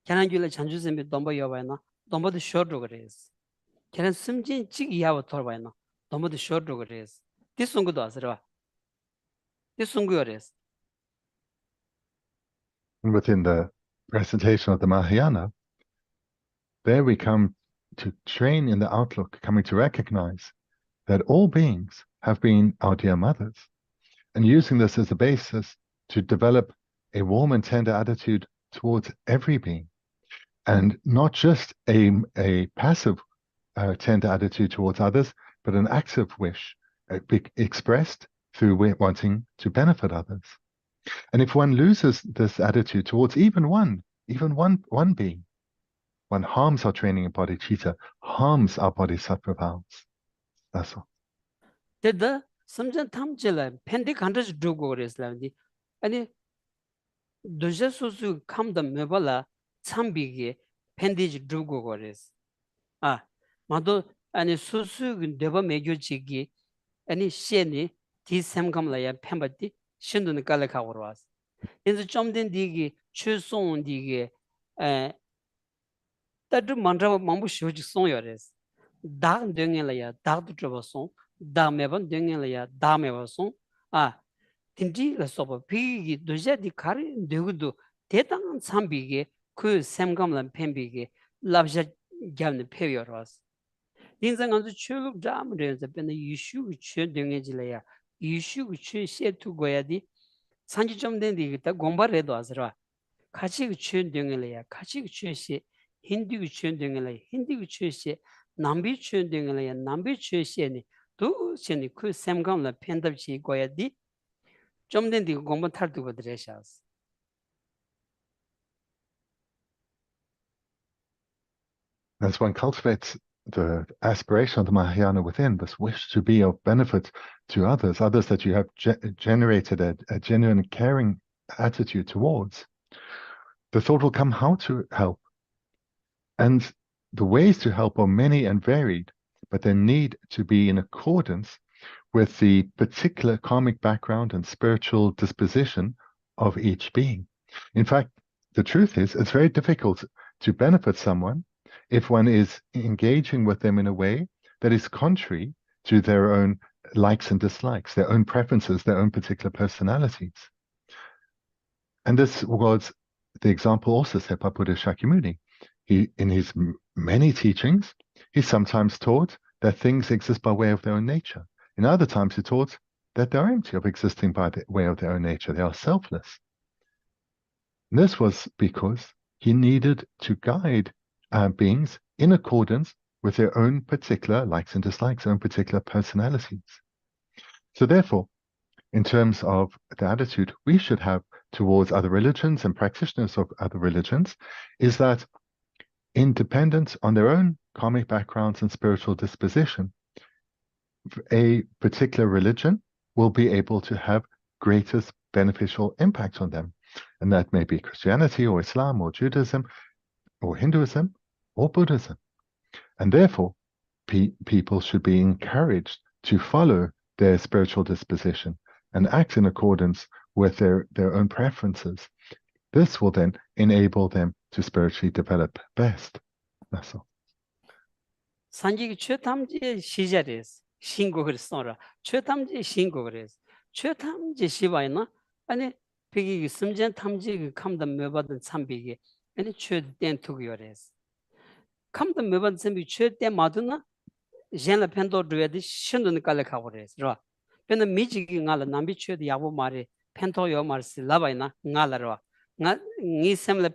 계란줄에 잔주선비 dombo 여봐이나 dombo도 쇼도 그랬어. 계란 심진 직 이하로 돌아봐이나 dombo도 쇼도 그랬어. 디송고도 아스라. 디송고요레스. And within the presentation of the Mahayana, there we come to train in the outlook, coming to recognize that all beings have been our dear mothers, and using this as a basis to develop a warm and tender attitude towards every being, and not just a passive tender attitude towards others, but an active wish expressed through wanting to benefit others. And if one loses this attitude towards even one being, one harms our training in bodhicitta, harms our bodhisattva vows. That's all. 데다 섬전 탐질라 펜디 간다스 두고 그랬을라니 아니 도제소수 감다 메발라 참비게 펜디지 두고 그랬어. 마도 아니 수수 데바 메교지기 아니 시에니 디샘감라야 펜바디 신도는 깔라카고 왔어. 인제 좀된 디기 추송 디기 따드 만드라 망부 쇼지 송여레스. 다 등엘이야 다도 접어송 다 매번 등엘이야 다 매번송 딘지가 소버 비기 도제디 카리 되고도 대당한 삼비게 그 샘감란 펜비게 랍자 잡는 페여러스 인생한테 출국 잠으로서 변의 이슈 취 등에질이야 이슈 취 세투 고야디 산지 좀 된데 이다 공부해도 아스라 같이 취 등에야 같이 취시 힌두 취 등에야 힌두 취시 남비 취 등에야 남비 취시니 또 신이 그 샘감란 펜답치 고야디 좀 된데 공부 탈두고 드레샤스 As one cultivates the aspiration of the Mahayana within, this wish to be of benefit to others that you have generated a genuine caring attitude towards, the thought will come how to help. And the ways to help are many and varied, but they need to be in accordance with the particular karmic background and spiritual disposition of each being. In fact, the truth is, it's very difficult to benefit someone if one is engaging with them in a way that is contrary to their own likes and dislikes, their own preferences, their own particular personalities. And this was the example also set by Buddha Shakyamuni. In his many teachings, he sometimes taught that things exist by way of their own nature. In other times, he taught that they're empty of existing by the way of their own nature. They are selfless. And this was because he needed to guide beings in accordance with their own particular likes and dislikes, their own particular personalities. So therefore, in terms of the attitude we should have towards other religions and practitioners of other religions, is that independent on their own karmic backgrounds and spiritual disposition, a particular religion will be able to have greatest beneficial impact on them. And that may be Christianity or Islam or Judaism or Hinduism or Buddhism. And therefore, people should be encouraged to follow their spiritual disposition and act in accordance with their own preferences This will then enable them to spiritually develop best. That's all. 산지기 최탐지 시절에서 신곡을 써라. 최탐지 신곡을 해서 최탐지 시바이나 아니 비기 심전 탐지 그 감담 몇 참비기 아니 최된 투기요레스 감담 몇 참비 최대 마드나 젠라 펜도 드웨디 신도는 깔레카고레스 라 근데 미지기 나라 남비 최대 야보 말이 펜토요 말스 라바이나 나라와 나니 셈레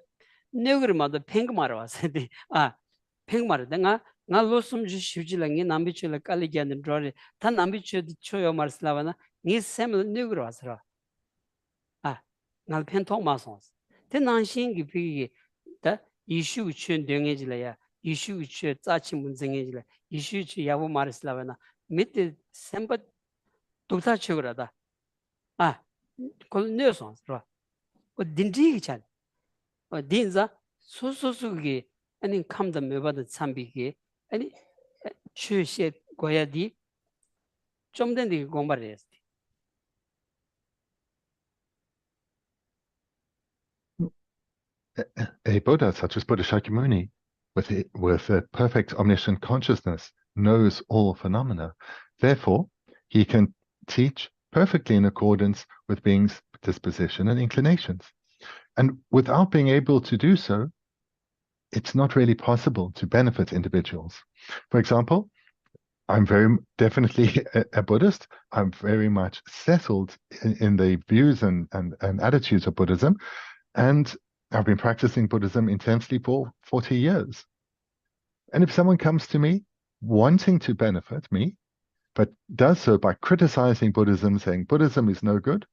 네그르마도 팽그 말와서디 아 팽그 말을 내가 nga losum ju shivji la ngi nambi chula kali gyan drore ta nambi chudi choyo marslava na ngi sem nugro asra ngal pen thong ma sons te nanshin gi pi da ishu chun denge jila ya ishu chu za chi mun zenge jila ishu chu yabu marslava na mit semba dukta chura da kol ne sons ro o dindi gi chan o dinza su gi ani kamda meba da chambi gi 아니 추시 고야디 좀 된디 공부를 A Buddha such as Buddha Shakyamuni, with a perfect omniscient consciousness, knows all phenomena. Therefore, he can teach perfectly in accordance with being's disposition and inclinations. And without being able to do so, it's not really possible to benefit individuals. For example, I'm very definitely a Buddhist. I'm very much settled in the views and attitudes of Buddhism. And I've been practicing Buddhism intensely for 40 years. And if someone comes to me wanting to benefit me, but does so by criticizing Buddhism, saying Buddhism is no good,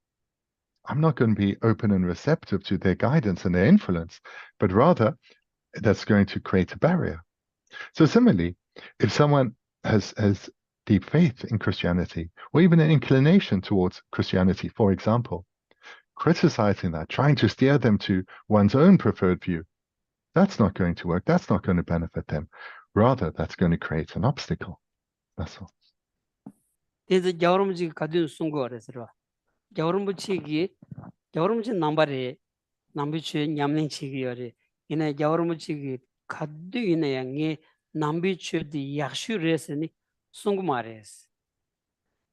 I'm not going to be open and receptive to their guidance and their influence, but rather that's going to create a barrier. So similarly, if someone has deep faith in Christianity, or even an inclination towards Christianity, for example, criticizing that, trying to steer them to one's own preferred view, that's not going to work. That's not going to benefit them. Rather, that's going to create an obstacle. That's all. 이제 겨울음지 가진 순거래서 겨울음지기 겨울음지 남발에 남비치 냠랭치기요리 이내 겨울음지기 가드이네 양이 남비치디 약슈레스니 순구마레스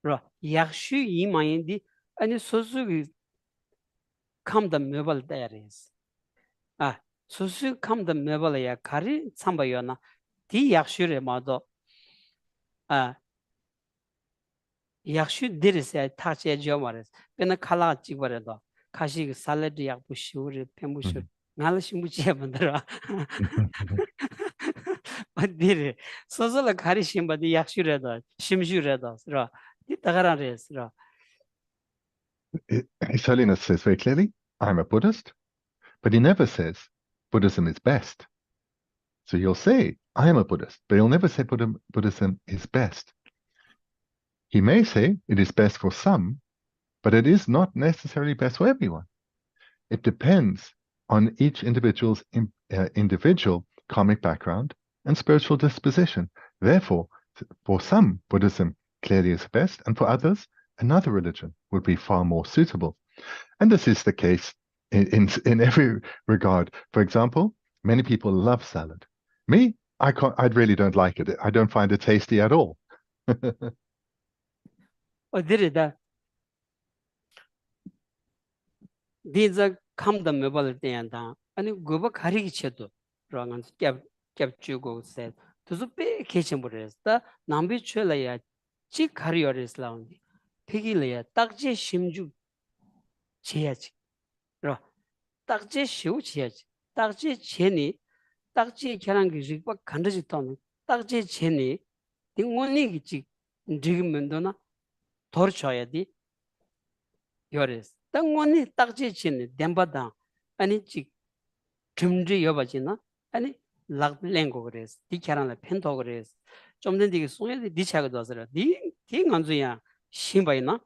로 약슈 이마인디 아니 소수기 감다 메발 데레스 소수 감다 메발야 가리 참바요나 디 약슈레 마도 약슈 데르세 타체 조마레스 베나 칼라 찍버려도 가시 살레드 약부 시우르 펜부슈 나르시 무지에 만들어 어디를 소소라 가리 심바디 약슈레도 심슈레도 라 이따가라레스라 His Holiness says very clearly, I'm a Buddhist, but he never says Buddhism is best. So he'll say, I am a Buddhist, but he'll never say Buddhism is best. He may say it is best for some, but it is not necessarily best for everyone. It depends on each individual's individual karmic background and spiritual disposition. Therefore, for some, Buddhism clearly is best, and for others, another religion would be far more suitable. And this is the case in every regard. For example, many people love salad. Me, I really don't like it. I don't find it tasty at all. 어디르다 디자 감다 메발 때한다 아니 그거 가리기 쳐도 그러면 캡주고 세 두즈페 계셔버렸다 남비 쳐라야 지 가리어레스라운디 피기래야 딱지 심주 지야지 그러 딱지 쉬우 지야지 딱지 제니 딱지 계란 기식과 간다지 떠는 딱지 제니 딩원이 지 지금면도나 torchoyadi yores tangwani takje chin dembada ani chi tumji yobajina ani laglengo gres dikharana pento gres 좀된 되게 송에디 디차가 도서라 디 간주야 신바이나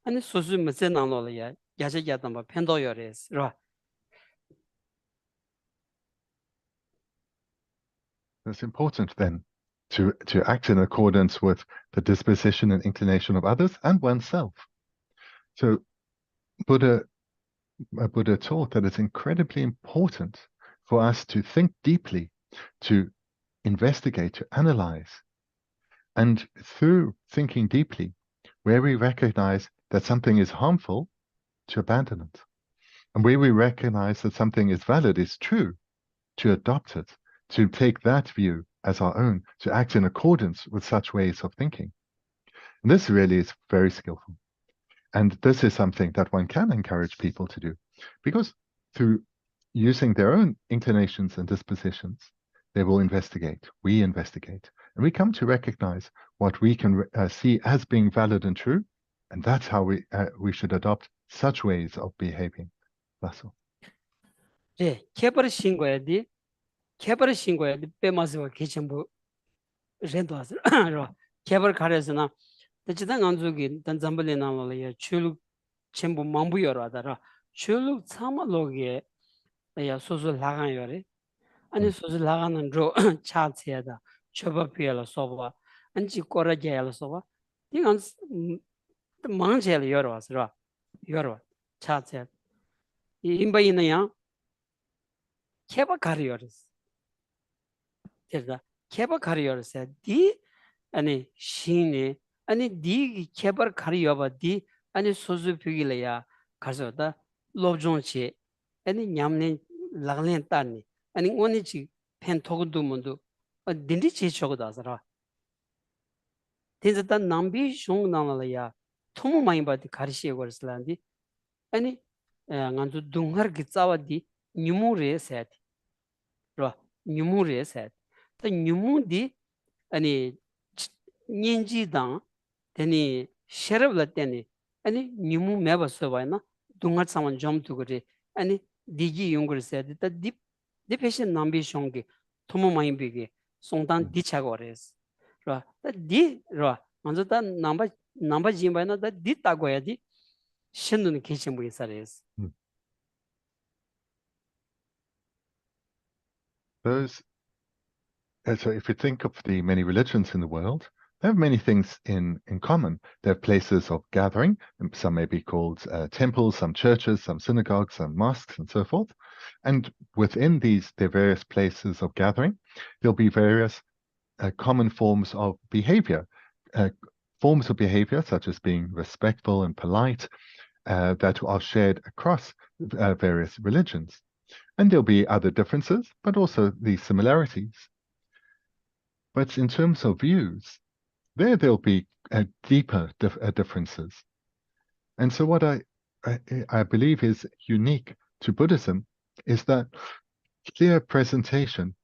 아니 소수 메세 나노야 야제야다 뭐 펜도 여레스 라 It's important then to act in accordance with the disposition and inclination of others and oneself. So Buddha Buddha taught that it's incredibly important for us to think deeply, to investigate, to analyze. And through thinking deeply, where we recognize that something is harmful, to abandon it. And where we recognize that something is valid, is true, to adopt it, to take that view as our own, to act in accordance with such ways of thinking. And this really is very skillful. And this is something that one can encourage people to do, because through using their own inclinations and dispositions, they will investigate, we investigate, and we come to recognize what we can see as being valid and true, and that's how we should adopt such ways of behaving. That's all. 네, 개발 신고해야지. 개발 신고해야지. 빼마서 개천부 렌도하서. 개발 가려서나 대치당 안주기 단잠벌에 나올래야 출 전부 망부여라다라. 출 참아로게 야 소소 나가요래. 아니 소소 나가는 로 차체다. 처벌피엘로 소바. 안지 꼬라게엘로 소바. 이건 망제를 열어와서 열어 차체. 이 인바이나야 개발 가려요스. 제가 개발 가려요스. 디 아니 신이 아니 디 개발 가려봐디 아니 소소 피길이야. 가서다 로종치 아니 냠네 라글렌 따니 아니 오니치 펜토고도 문도 딘디 치초고다서라 진짜 남비 숑나라야 토모 많이 받이 가르시에 거슬란디 아니 간주 둥허 기짜와디 뉴무레 세트 로 뉴무레 세트 또 뉴무디 아니 닌지당 되니 셔럽라테니 아니 뉴무 매버서 봐나 둥허 사만 좀 두고리 아니 디기 용걸 세트 디 디페션 남비 숑기 토모 많이 비게 송단 디차고레스 디 먼저 다 넘버 짐바나 디 따고야지 신는 계신 분이 살아서 Those, so if you think of the many religions in the world, they have many things in common. They have places of gathering, and some may be called temples, some churches, some synagogues, some mosques, and so forth. And within their various places of gathering, there'll be various common forms of behavior. Forms of behavior such as being respectful and polite that are shared across various religions. And there'll be other differences, but also these similarities. But in terms of views, there'll be deeper differences. And so what I believe is unique to Buddhism is that clear presentation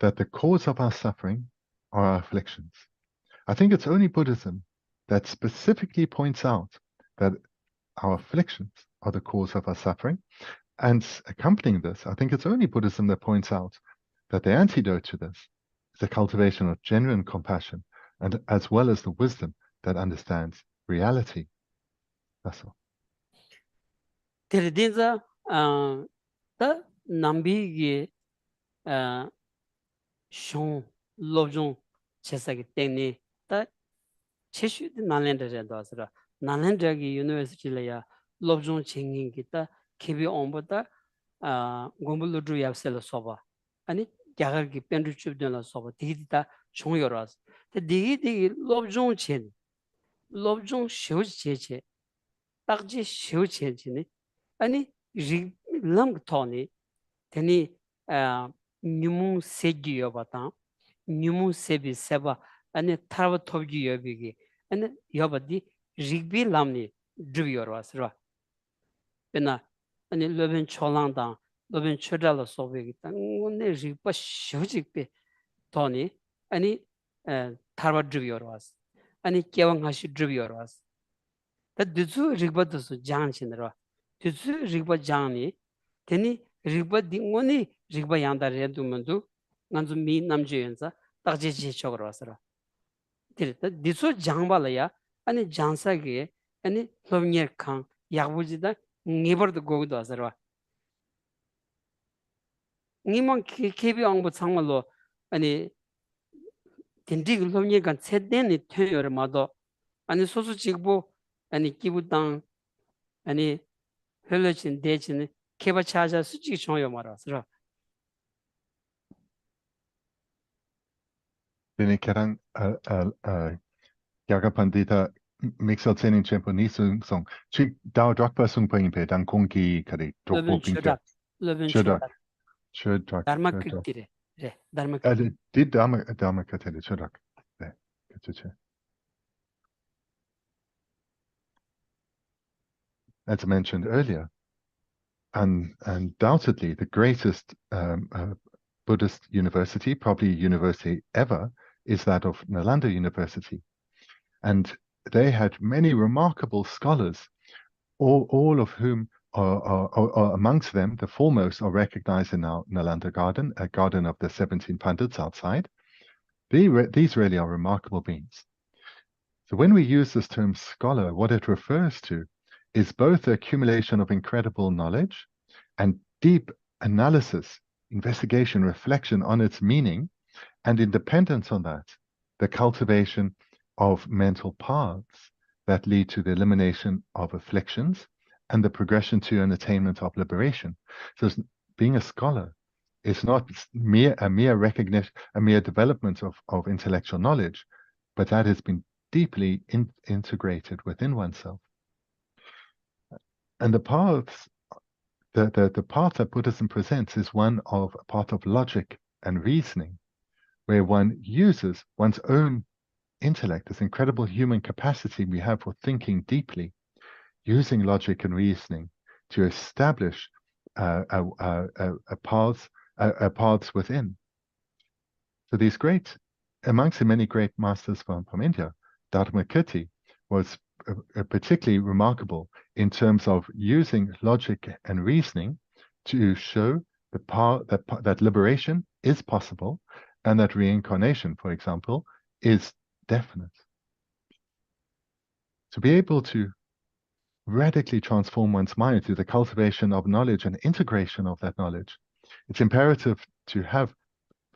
that the cause of our suffering are our afflictions. I think it's only Buddhism that specifically points out that our afflictions are the cause of our suffering. And accompanying this, I think it's only Buddhism that points out that the antidote to this is the cultivation of genuine compassion, and as well as the wisdom that understands reality. That's all. 데르딘자 다 남비기 숑 로종 제사기 때문에 다 체슈드 나랜드라도서라 나랜드기 유니버시티라야 로종 칭인기다 케비 온보다 고물루드 yapsel로 소바 아니 야가기 펜르춥드나 소바 디디다 총여라스 디디 로종 첸 로종 쇼제체 딱지 쇼체지네 아니 링 토니 테니 뉴무 세기요 바타 뉴무 세비 세바 아니 타르바 토기 여비기 아니 여바디 리비 람니 드비어와스라 베나 아니 로벤 촐랑다 로벤 초달로 소비기 땅네 리바 쇼직베 토니 아니 타르바 드비어와스 아니 깨왕하시 드비어와스 다 드주 리바도스 장신으로 드주 리바 장니 테니 리바 딩오니 리바 양다 레두문도 간주 미 남주연사 딱지지 쪽으로 왔어라 디르다 디수 장발이야 아니 장사게 아니 로니르칸 야부지다 니버도 고고도 왔어라 니만 케비 왕부 상말로 아니 딘디 로니르칸 세데니 퇴여마도 아니 소수 직보 아니 기부당 아니 흘러진 대진은 개바차자 수직 종요 말아서 Bini kerang yaga pandita mixel tenin chempo ni sung song. Chi dao drakpa sung pa impe dang kongki kari drokpo löbün pingpia. löbün Chodak, çodak chodak, dharma chodak. kirtire re dharma kir Did dama katele chodak. As mentioned earlier, undoubtedly the greatest Buddhist university, probably university ever, is that of Nalanda University. And they had many remarkable scholars, all of whom are amongst them, the foremost are recognized in our Nalanda garden, a garden of the 17 Pandits outside. These really are remarkable beings. So when we use this term scholar, what it refers to is both the accumulation of incredible knowledge and deep analysis, investigation, reflection on its meaning, and independence on that, the cultivation of mental paths that lead to the elimination of afflictions and the progression to an attainment of liberation. So being a scholar is not a mere recognition, a mere development of intellectual knowledge, but that has been deeply integrated within oneself. And the paths, the path that Buddhism presents is a path of logic and reasoning, where one uses one's own intellect, this incredible human capacity we have for thinking deeply, using logic and reasoning to establish paths within. So these amongst the many great masters from India, Dharmakirti was particularly remarkable in terms of using logic and reasoning to show that liberation is possible and that reincarnation, for example, is definite. To be able to radically transform one's mind through the cultivation of knowledge and integration of that knowledge, it's imperative to have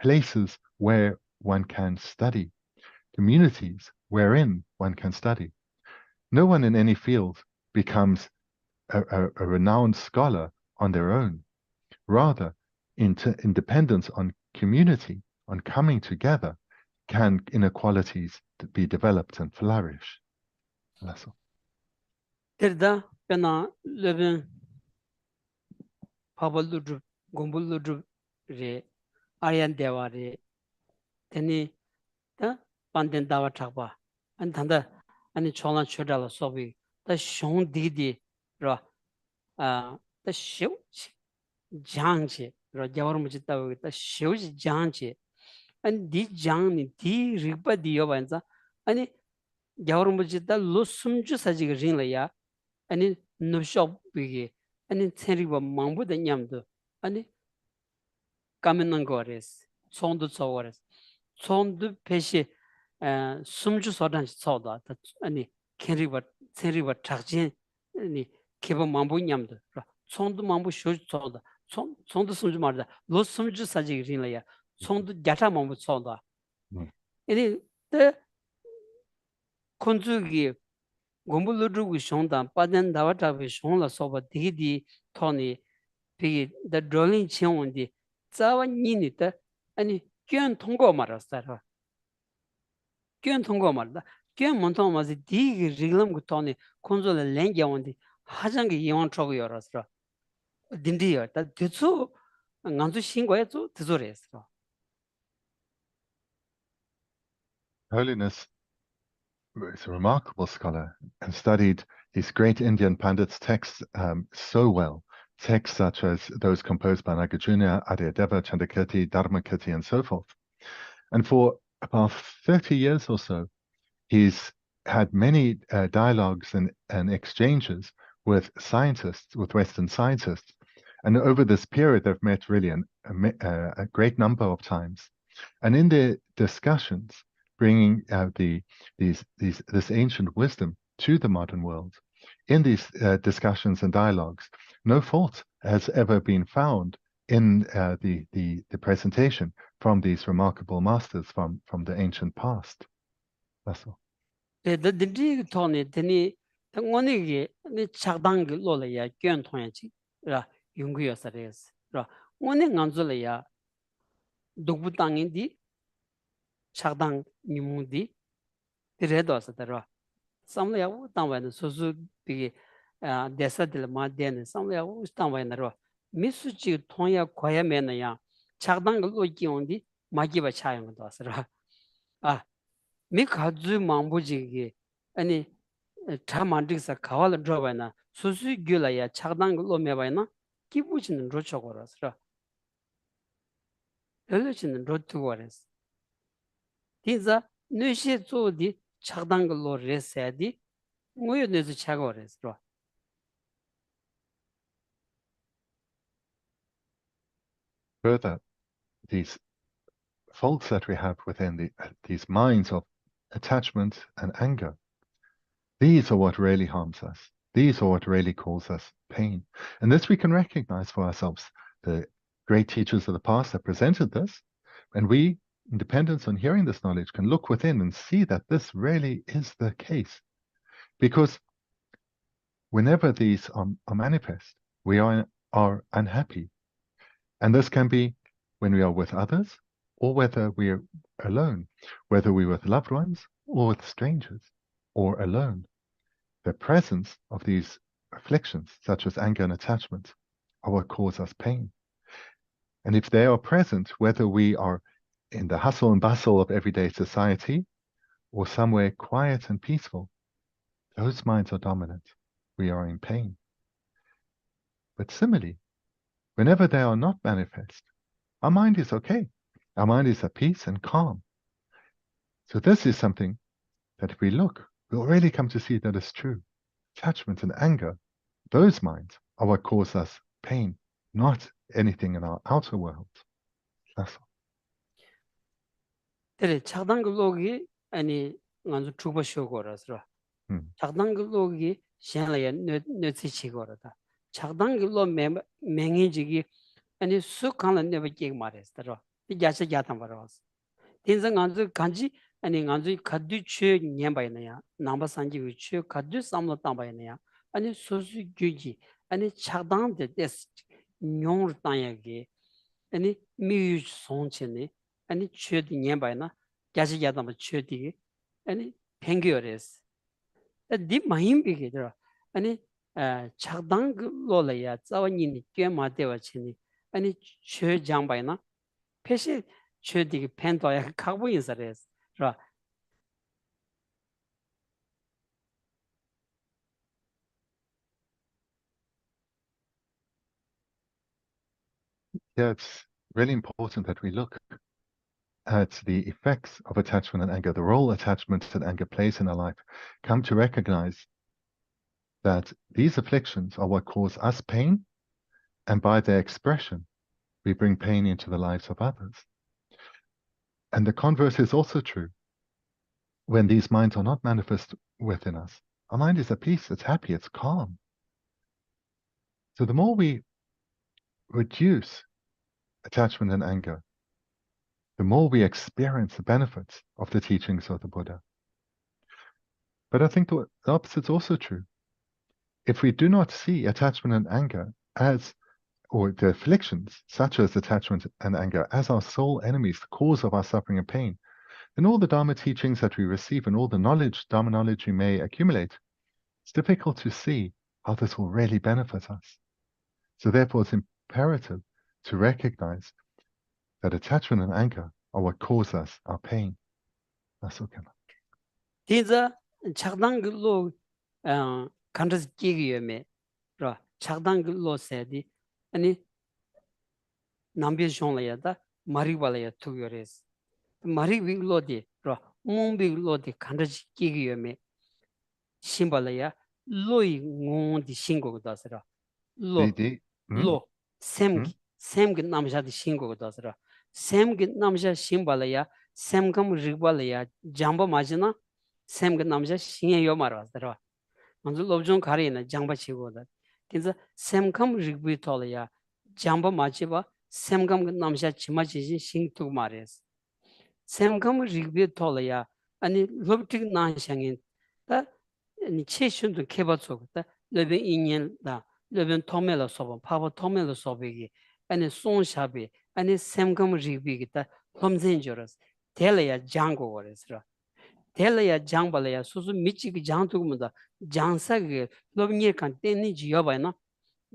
places where one can study, communities wherein one can study. No one in any field becomes a renowned scholar on their own. Rather, independence on community, on coming together, can inequalities be developed and flourish. That's all. terda pena löbün pabaludru gombuludru re aryan dewa re teni da panden dawa thakba an thanda ani cholan chodala sobi da shong didi ro da shiu jangche ro jawar mujita da shiu jangche an di jang ni di rigba di yo banza ani jawar mujita lo sumju saji ring la ya ani nubshop bigi ani tseriba mangbu da nyamdo ani kamen gores sondu sowores sondu peshi sumju sodan soda ani kenriba tseriba takjin ani keba mangbu nyamdo sondu mangbu shu soda sondu sumju marda lo sumju saji rinla ya sondu jata mangbu soda ani the konzugi gombu ludrugu shongdan paden dawatabi shongla soba digi toni pigi the drawing chewndi zawa nini da ani gyön 통고 말았어요. gyön 통고 말다. gyön monton 마지 digi riglam gu toni konzola lengi on디 하장게 이원 trogo 열었어. 딘디요. 다 뒤수 nganzu 신고에 또 드소레스어. Holiness is a remarkable scholar and studied these great Indian Pandits' texts so well. Texts such as those composed by Nagarjuna, Aryadeva, Chandakirti, Dharmakirti, and so forth. And for about 30 years or so, he's had many dialogues and exchanges with scientists, with Western scientists. And over this period, they've met really a great number of times. And in their discussions, bringing this ancient wisdom to the modern world, in these discussions and dialogues, no fault has ever been found in the presentation from these remarkable masters from the ancient past. That's all. The 딘디 toni teni 오늘이 네 작당기 로래야 견통야지 라 용구여서래스 라 오늘 간줄이야 독부 땅인디 작당 니무디 그래도서더라 삼려야 땅와는 소수 비 데서들 마데는 삼려야 땅와는로 미수지 통야 과야면이야 작당 로기온디 마기바 차용도서라 아 미카즈 망부지기 아니 차만직사 가와를 들어봐나 수수 규라야 작당 로메바이나 기부지는 로초고라서 열려지는 로트고레스 디자 뇌시 조디 작당 로레세디 뭐여내서 차고레스 Further, these faults that we have within these minds of attachment and anger, these are what really harms us. These are what really cause us pain. And this we can recognize for ourselves. The great teachers of the past have presented this, and we, in dependence on hearing this knowledge, can look within and see that this really is the case. Because whenever these are manifest, we are unhappy. And this can be when we are with others, or whether we are alone, whether we're with loved ones, or with strangers, or alone. The presence of these afflictions, such as anger and attachment, are what cause us pain. And if they are present, whether we are in the hustle and bustle of everyday society, or somewhere quiet and peaceful, those minds are dominant. We are in pain. But similarly, whenever they are not manifest, our mind is okay. Our mind is at peace and calm. So this is something that if we look, we'll really come to see that it's true. Attachment and anger, those minds are what cause us pain, not anything in our outer world. That's all. 그래 작당글로기 아니 간주 주버쇼고라서 작당글로기 샹라야 뇌치치고라다 작당글로 맹이지기 아니 수칸은 내버게 말했더라 이자세 야탄 바라스 인생 간주 간지 아니 간주 카드 취 냠바이나야 남바산지 위치 카드 삼로 담바이나야 아니 소수 규지 아니 작당데 데스 뇽르 땅야게 아니 미유 송체네 아니 취디 냠바이나 자세 야담 취디 아니 팽겨레스 디 마힘비게더라 아니 작당 로라야 자원이니 꽤마데와 치니 아니 취 장바이나 패시 취디 펜도야 가고 인사레스 라 Yeah, it's really important that we look at the effects of attachment and anger, the role attachment and anger plays in our life, come to recognize that these afflictions are what cause us pain, and by their expression, we bring pain into the lives of others. And the converse is also true. When these minds are not manifest within us, our mind is at peace, it's happy, it's calm. So the more we reduce attachment and anger, the more we experience the benefits of the teachings of the Buddha. But I think the opposite is also true. If we do not see attachment and anger as, or the afflictions, such as attachment and anger, as our sole enemies, the cause of our suffering and pain, then all the Dharma teachings that we receive and all the knowledge, Dharma knowledge we may accumulate, it's difficult to see how this will really benefit us. So therefore, it's imperative to recognize that attachment and anger are what cause us our pain. That's okay. 디자 작당글로 간다스 끼기여메 라 작당글로 세디 아니 남비숑라야다 마리발야 투요레스 마리빌로디 라 몽빌로디 간다스 끼기여메 심발야 로이 옹디 신고다스라 로 샘기 남자디 신고다스라 샘기 남자 심발야 샘감 리발야 잠바 마지나 샘기 남자 신예요 말아스라 먼저 로종 가리나 장바 치고다 그래서 샘감 리비톨야 잠바 마치바 샘감 남자 치마지지 신투 말레스 샘감 리비톨야 아니 로브틱 나샹인 다 니 체신도 개발속다 레벤 인연다 레벤 토멜로 소본 파보 토멜로 소비기 아니 송샤비 아니 샘금 리비기다 험젠저스 텔레야 장고 거레스라 텔레야 장발야 수수 미치기 장두고문다 장사기 로빈이 칸 떼니 지여바나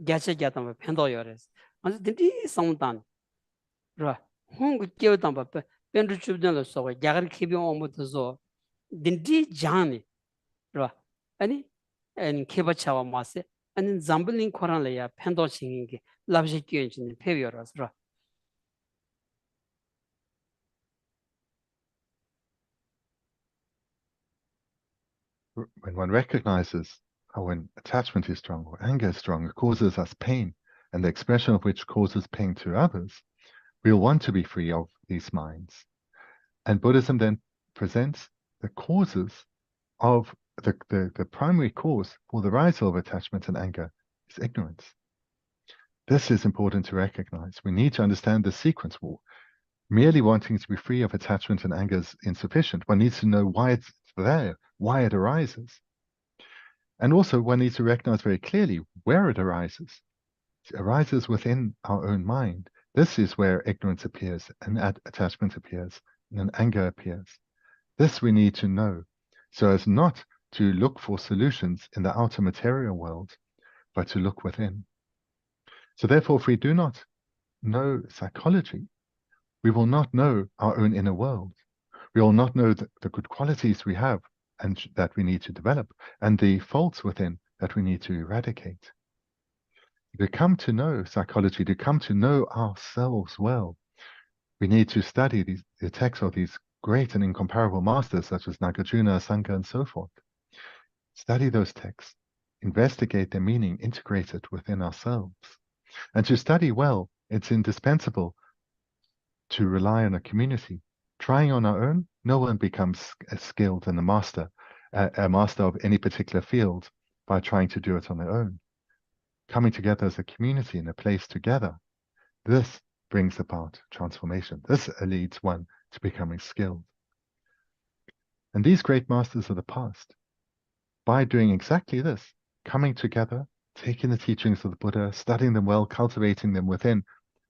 Geshe Gatam Pendo Yores. And the sometime, Ra, whom could give them up, Pendru Chubden so, Yagar Kibi on with the zoo. Dindi Jani, Ra, any, and Kibachawa Mase, and in Zambalin Koranlea, Pendo singing, Lavjiki engine, Pavioras, Ra. When one recognizes how when attachment is strong or anger is strong, it causes us pain, and the expression of which causes pain to others, we'll want to be free of these minds. And Buddhism then presents the causes of the primary cause for the rise of attachment and anger is ignorance. This is important to recognize. We need to understand the sequence. Merely wanting to be free of attachment and anger is insufficient. One needs to know why it's there, why it arises. And also one needs to recognize very clearly where it arises. It arises within our own mind. This is where ignorance appears, and attachment appears, and anger appears. This we need to know, so as not to look for solutions in the outer material world, but to look within. So therefore, if we do not know psychology, we will not know our own inner world. We will not know the good qualities we have and that we need to develop, and the faults within that we need to eradicate. To come to know psychology, to come to know ourselves well, we need to study the texts of these great and incomparable masters such as Nagarjuna, Sangha, and so forth. Study those texts, investigate their meaning, integrate it within ourselves. And to study well, it's indispensable to rely on a community. Trying on our own, no one becomes as skilled and a master of any particular field by trying to do it on their own. Coming together as a community in a place together, this brings about transformation. This leads one to becoming skilled. And these great masters of the past, by doing exactly this, coming together, taking the teachings of the Buddha, studying them well, cultivating them within,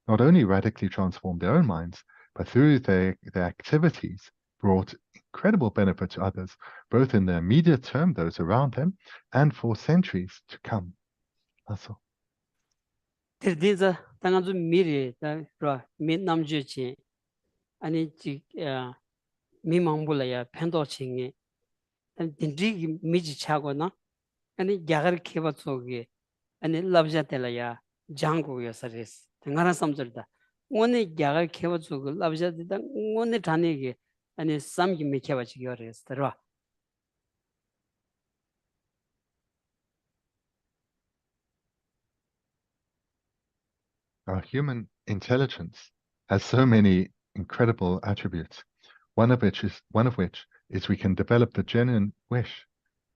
not only radically transformed their own minds, but through their activities brought incredible benefit to others, both in the immediate term, those around them, and for centuries to come. That's all. Tirdiza, Tangazu Miri, Min Namjuchi, and Mi Mambulaya, Pendo Chingi, and Dindri Miji Chagona, and Yagar Kibatsogi, and Labjatelaya, Jango Yasaris, Tangara Samzerda. One Yagar Kibatsu, Labjatida, one Tanigi, and some Mikavachi Yoris, the Ra. Our human intelligence has so many incredible attributes. One of which is we can develop the genuine wish,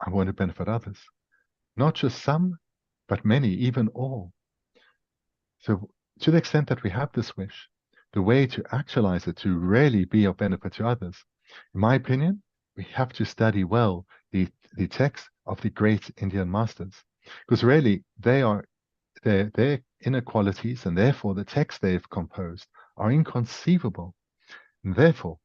I want to benefit others. Not just some, but many, even all. So to the extent that we have this wish, the way to actualize it, to really be of benefit to others, in my opinion, we have to study well the texts of the great Indian masters. Because really their inequalities and therefore the texts they've composed are inconceivable. And therefore,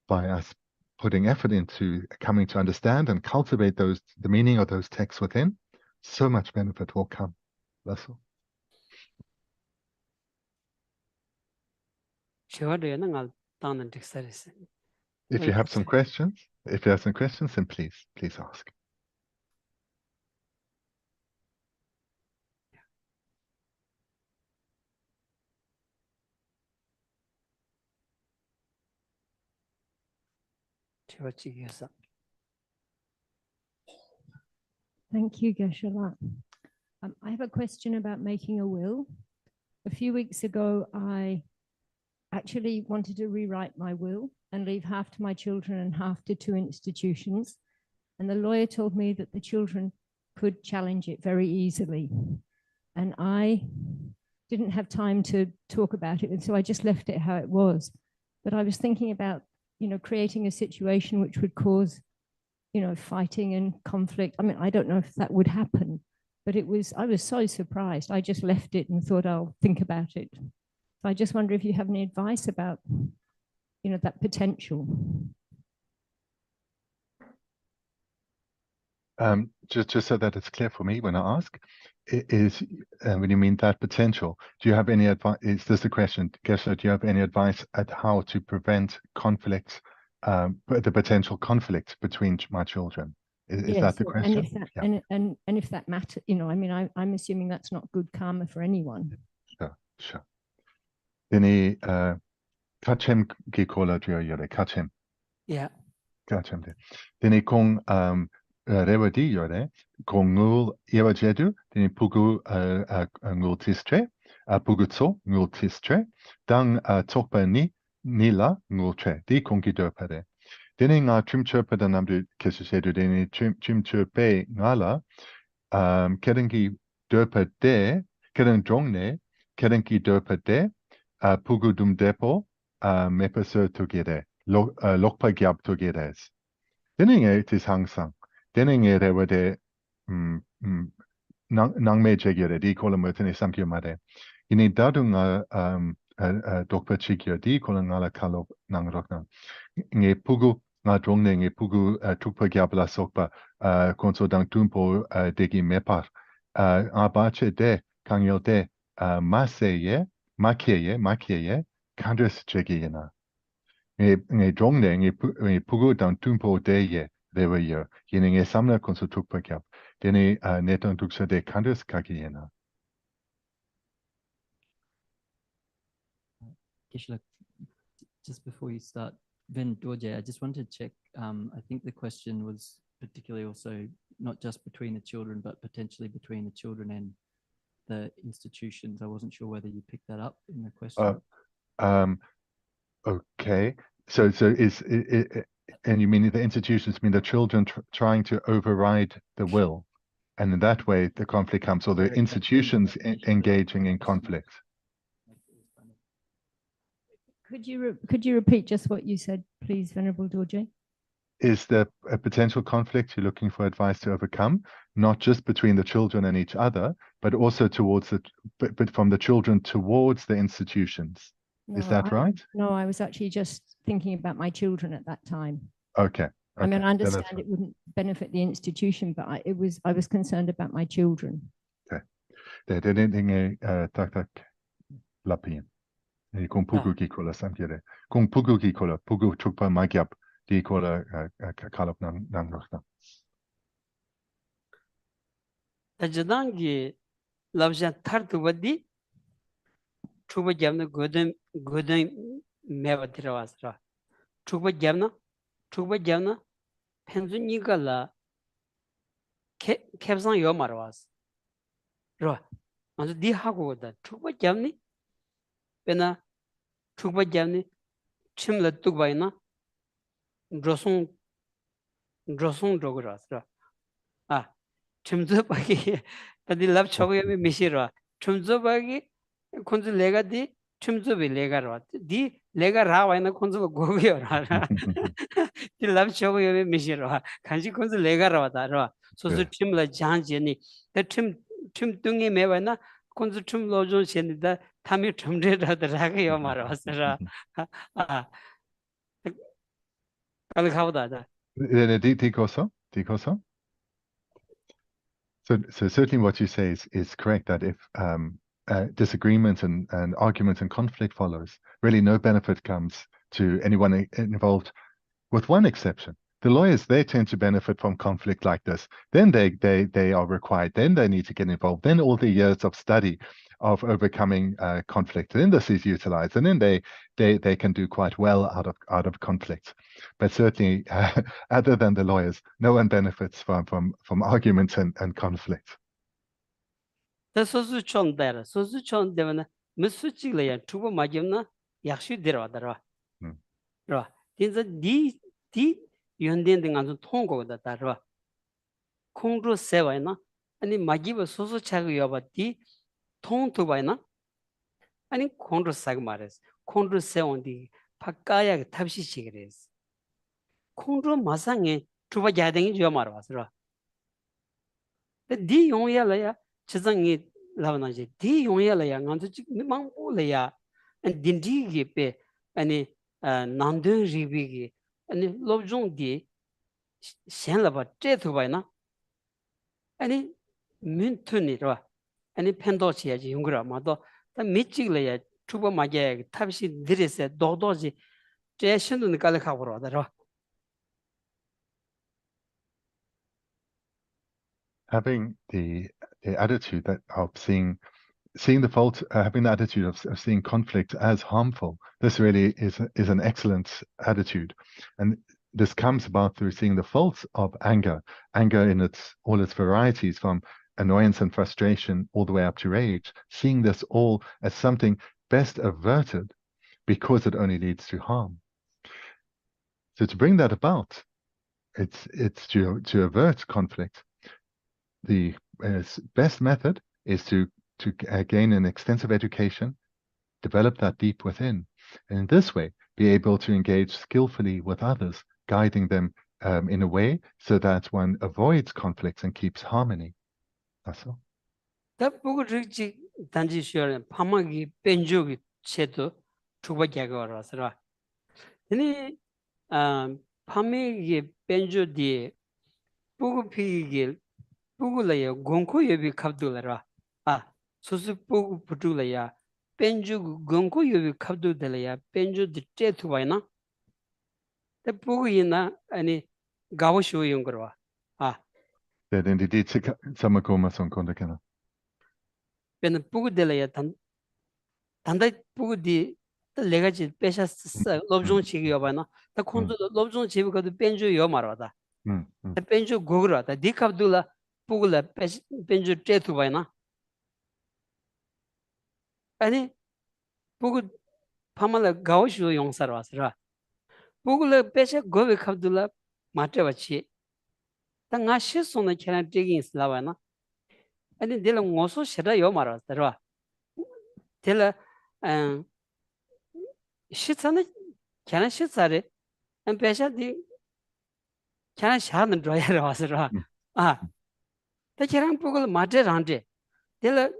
by us putting effort into coming to understand and cultivate the meaning of those texts within, so much benefit will come. That's all. If you have some questions, then please ask. Thank you, Geshe. I have a question about making a will. A few weeks ago, I actually wanted to rewrite my will and leave half to my children and half to 2 institutions. And the lawyer told me that the children could challenge it very easily. And I didn't have time to talk about it, and so I just left it how it was. But I was thinking about, creating a situation which would cause you know, fighting and conflict. I mean, I don't know if that would happen, but I was so surprised. I just left it and thought I'll think about it. So I just wonder if you have any advice about, you know, that potential. Just so that it's clear for me when I ask, is when you mean that potential, do you have any advice? Is this the question, Geshe? Do you have any advice at how to prevent conflict, the potential conflict between my children? Is Yes, that the and question? if that Yeah. and if that matter, you know, I mean, I'm assuming that's not good karma for anyone. Sure. Dini kachem ki kola yore kachem. Yeah. Kachem de. Dini kong rewadi yore kong ngul yewa jedu. Dini pugu ngul tistre. Pugu tso ngul tistre. Dang tokpa ni nila ngul tre. Di kong ki dopade. Dini nga trim chirpa da namdu kese shedu. Dini trim chirpe ngala. Kerengi dopa de. Keren drongne. Kerengi dopa de. Pugu dum depo mepeso togede lokpa gyab togedes. Deninge tis 항상 deninge rewede nangme jegere di kola mutene samkyo mare. Ini dadunga dokpa chikyo di kola ngala kalop nangrokna. Nge pugu nga drongne nge pugu tukpa gyab la sokpa konso dang tumpo degi mepar. Abache de kangyo de maseye makieye kandres chegiyena. Nge drongne nge pugu dan tumpo deye reweyo. Yene nge samna konso tukpa gyab. Dene neton tuksa de kandres kagiyena. Geshe, just before you start, Ven Dorje, I just wanted to check. I think the question was particularly also not just between the children, but potentially between the children and the institutions. I wasn't sure whether you picked that up in the question. Okay. So is and you mean the institutions mean the children trying to override the will, and in that way the conflict comes, or the institutions engaging in conflict. Could you repeat just what you said, please, Venerable Dorje? Is there a potential conflict you're looking for advice to overcome, not just between the children and each other, but also towards but from the children towards the institutions? No, Is that right? No, I was actually just thinking about my children at that time. Okay. I mean, I understand right. it wouldn't benefit the institution, but I was concerned about my children. Okay. Det är inget tak lapin. Ni kung pugu ki kola samkere. Kung pugu ki kola pugu chukpa magyap di kola kalap nang nokta. Tajadangi labjan tartu wadi chuba jamna godem meva dirawasra. Chuba jamna penzu nigala kepsan yo marwas. Ro. Anzu di hago da chuba jamni bena chuba jamni chimla tukbayna drosung drogurasra. 춤즈바기 다디 랍 초고에 미시라 춤즈바기 콘즈 레가디 춤즈비 레가로 디 레가 라와이나 콘즈가 고고요라 디 초고에 미시라 간지 콘즈 레가로다로 소소 춤라 장제니 춤 뚱이 매와나 콘즈 춤 로존 셴니다 타미 춤제라다라가요 말았어라 알가보다다 Dikoso? So certainly what you say is correct, that if disagreement and argument and conflict follows, really no benefit comes to anyone involved, with one exception. The lawyers, they tend to benefit from conflict like this. Then they are required, then they need to get involved. Then all the years of study of overcoming conflict, then this is utilized, and then they can do quite well out of conflict. But certainly, other than the lawyers, no one benefits from arguments and conflict. 더 소수 촌데라 소수 촌데나 무수치글야 투고 마gem나 약시 데라와다라 라 딘자 디 연된된 안좀 통고다 다라 콩로 세와이나 아니 마기버 소수 차고 여바디 통투바이나 아니 콩로 사고 말레스 콩로 세온디 파까야 탑시시그레스 콩로 마상에 chuba jading jo marwasra di yongya la ya chizangi lavana ji di yongya la ya nganzu chi mangbu la ya dindi gi pe ani nandun ribi gi ani lobjong di shen la ba che tu ba na ani min tu ni ro ani pendo chi ya ji yungra ma do ta mi chi la ya chuba ma ge tabshi direse do do ji che shen du ni ka la ka ro da ro Having the attitude that of seeing the fault, having the attitude of seeing conflict as harmful, this really is an excellent attitude, and this comes about through seeing the faults of anger in all its varieties, from annoyance and frustration all the way up to rage, seeing this all as something best averted because it only leads to harm. So to bring that about, it's to avert conflict. The best method is to gain an extensive education, develop that deep within, and in this way be able to engage skillfully with others, guiding them in a way so that one avoids conflicts and keeps harmony. That's all. That book rich danji sure pamagi penjogi cheto chuba jaga rasra. Ini pamegi penjo di bugu pigi bugu la ya gonko yobi kabdula ra. Susu bugu putula ya penjo gonko yobi kabdula ya penjo di chetu baina. The bugu ina ani gawo sho yungarwa. Then indeed samakoma son kondakena. When bugu de la ya 단다 부디 레가지 빼샤 롭종 치기 여바나 다 콘도 롭종 치기 거도 벤주 여 말하다 벤주 고그라다 디캅둘라 부글라 벤주 떼투 바이나 아니 부구 파말라 가오슈 용사로 왔으라 부글라 빼샤 고베 캅둘라 마트바치 당가 시소나 캐나 떼긴 슬라바나 아니 델라 ngoso shira 여 말하더라 델라 시차는 걔는 시차래 배샤디 걔는 샤는 드라이러 와서라 다 걔랑 부글 마제란데 델라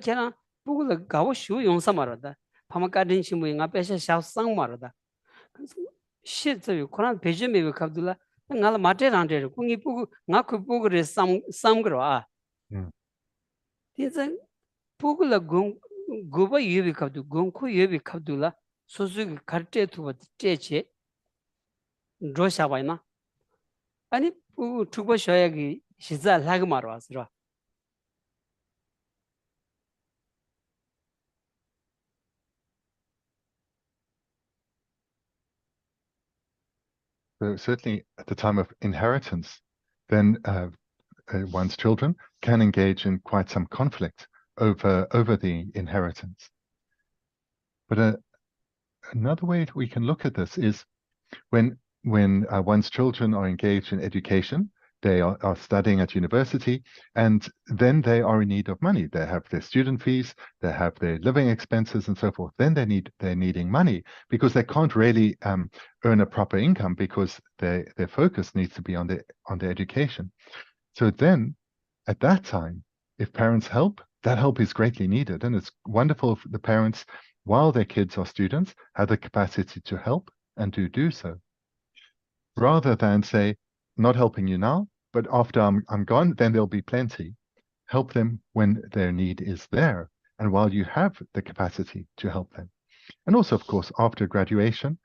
걔는 부글 가고 쉬우 용사 말하다 파마카딘 심부인가 배샤 샤상 말하다 시츠요 코란 베제메 갑둘라 나라 마제란데 공이 부글 나그 부글에 삼그러 디자 부글라 공 고바 예비 갑두 gonko 예비 갑둘라 소수기 카르테 투바 째체 드로샤바이나 아니 투바 셔야기 시자 라그 마르와스라 So certainly at the time of inheritance, then one's children can engage in quite some conflict over the inheritance. But another way we can look at this is when one's children are engaged in education, they are studying at university, and then they are in need of money. They have their student fees, they have their living expenses, and so forth. Then they're needing money because they can't really earn a proper income because their focus needs to be on their education. So then, at that time, if parents help, that help is greatly needed, and it's wonderful if the parents, while their kids are students, have the capacity to help and to do so, rather than say, not helping you now, but after I'm gone, then there'll be plenty. Help them when their need is there, and while you have the capacity to help them. And also, of course, after graduation,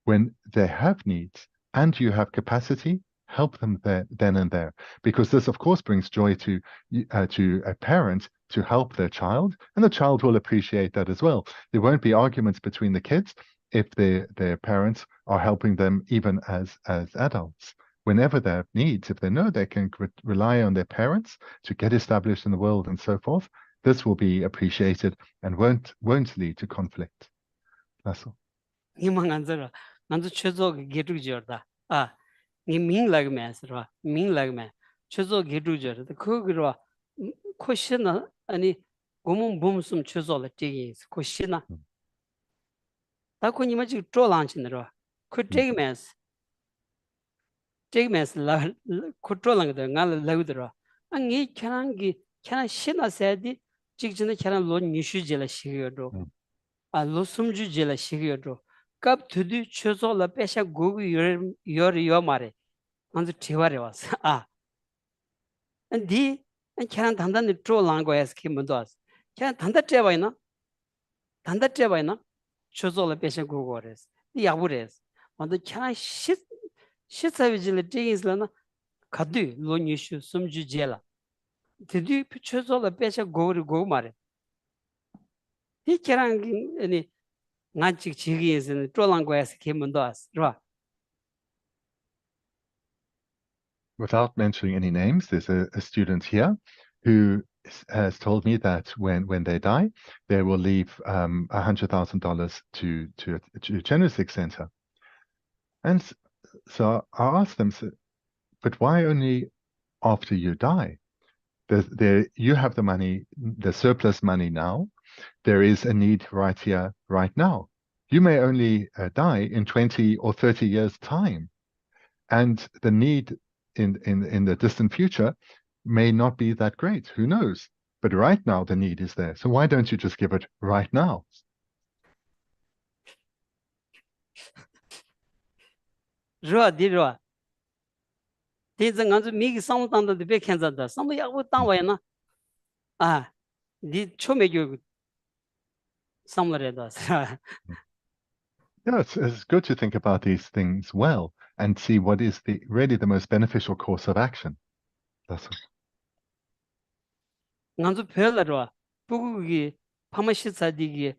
when they have needs and you have capacity, help them there, then and there, because this, of course, brings joy to a parent to help their child, and the child will appreciate that as well. There won't be arguments between the kids if their parents are helping them even as adults. Whenever they have needs, if they know they can rely on their parents to get established in the world and so forth, this will be appreciated and won't lead to conflict. That's all. take mess controlling the gal louder. And he can shina said, Chicken can loan you should jealous shigado. A losum jealous shigado. Cup to do choose all the pesha go your mare on the Tivari was. Ah. And the and can't handle the troll lango as Kim does. Can't hand the Tevina. Tanda Tevina. Choose all the pesha go waters. The Abures. On the can shit savagility is Lana. Kadu loan you should some jela. Did you choose all the pesha go mare? He can't any Nanchik Chigis and Trolango as Kim does. Without mentioning any names, there's a student here who has told me that when they die, they will leave $100,000 to a Genesis Center. And so I asked them, but why only after you die? You have the money, the surplus money now. There is a need right here, right now. You may only die in 20 or 30 years' time. And the need in the distant future may not be that great. Who knows? But right now, the need is there. So why don't you just give it right now? There's an make some under the big hands under somebody would down. Ah, did show me you somewhere does. Yeah, it's good to think about these things well and see what is really the most beneficial course of action. That's all. Nanzu Pellerwa, Pugi, Pamashitsadigi,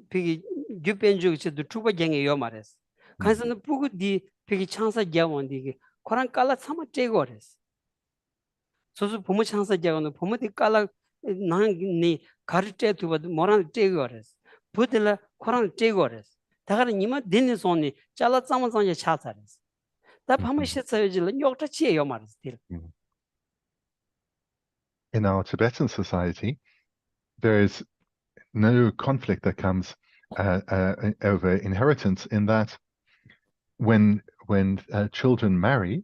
Piggy Jupenju, the Truba Gang Yomares. Kansan Pugu di Piggy Chansa Javandigi, Korankala Sama Tegores. So Pumachansa Javan, Pumatikala Nang Karite to what Moran Tegores, Putilla Koran Tegores. Taranima Dennis only, Chala Samas on your chatares. That Pamashitsavil, Yokta Che Yomares still. In our Tibetan society, there is no conflict that comes over inheritance in that when children marry,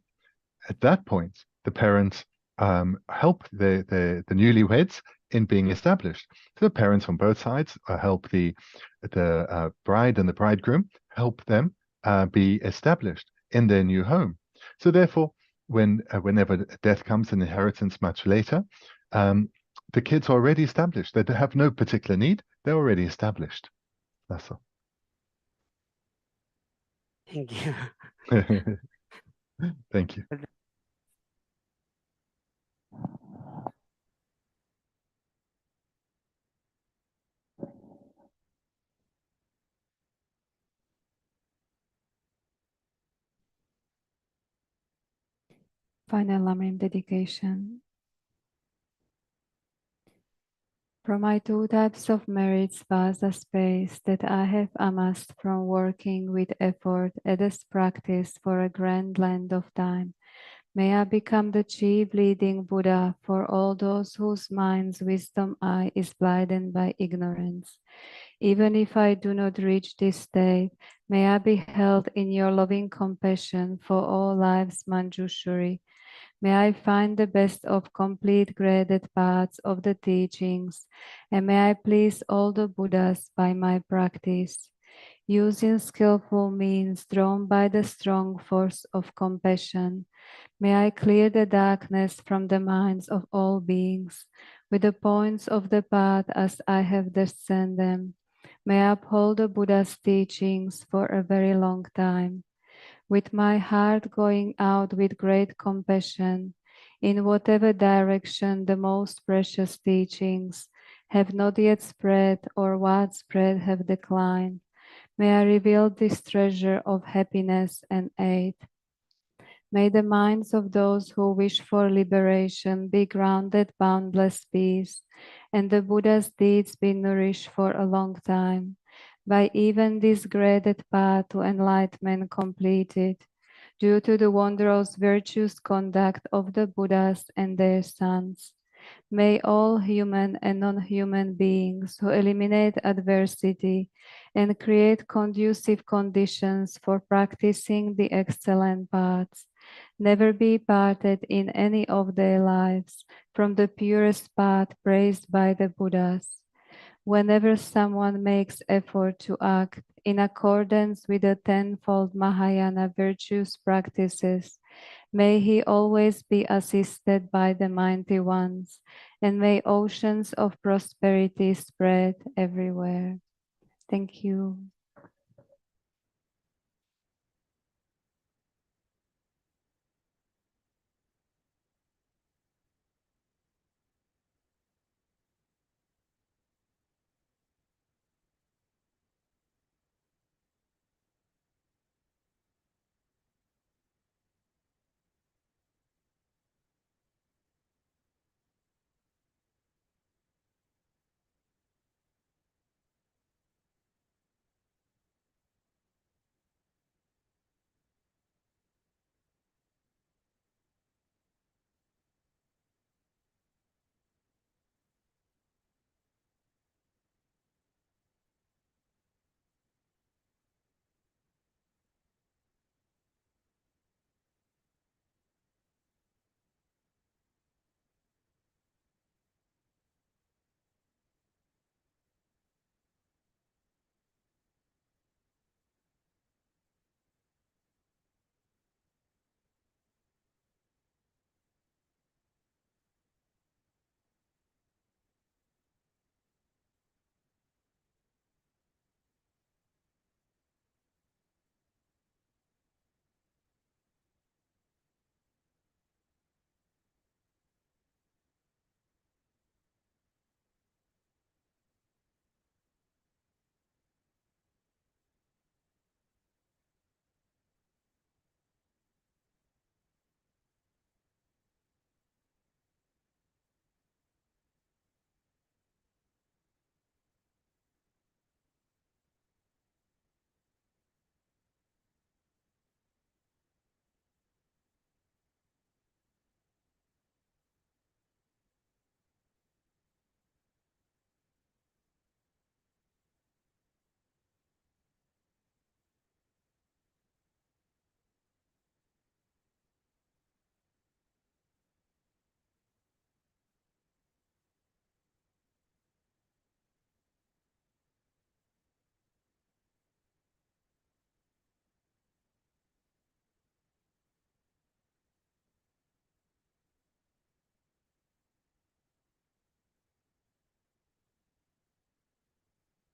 at that point, the parents help the newlyweds in being established. So the parents on both sides help the bride and the bridegroom, help them be established in their new home. So therefore, whenever death comes and inheritance much later, the kids are already established. They have no particular need. They're already established. That's all. Thank you. Thank you. Final Lamrim dedication. From my 2 types of merits vast space that I have amassed from working with effort at this practice for a grand land of time, may I become the chief leading Buddha for all those whose minds' wisdom eye is blinded by ignorance. Even if I do not reach this state, may I be held in your loving compassion for all life's Manjushri. May I find the best of complete graded paths of the teachings, and may I please all the Buddhas by my practice. Using skillful means drawn by the strong force of compassion, may I clear the darkness from the minds of all beings, with the points of the path as I have discerned them. May I uphold the Buddha's teachings for a very long time. With my heart going out with great compassion, in whatever direction the most precious teachings have not yet spread or widespread have declined, may I reveal this treasure of happiness and aid. May the minds of those who wish for liberation be grounded boundless peace, and the Buddha's deeds be nourished for a long time. By even this graded path to enlightenment completed, due to the wondrous virtuous conduct of the Buddhas and their sons. May all human and non-human beings who eliminate adversity and create conducive conditions for practicing the excellent paths never be parted in any of their lives from the purest path praised by the Buddhas. Whenever someone makes effort to act in accordance with the tenfold Mahayana virtues practices, may he always be assisted by the mighty ones, and may oceans of prosperity spread everywhere. Thank you.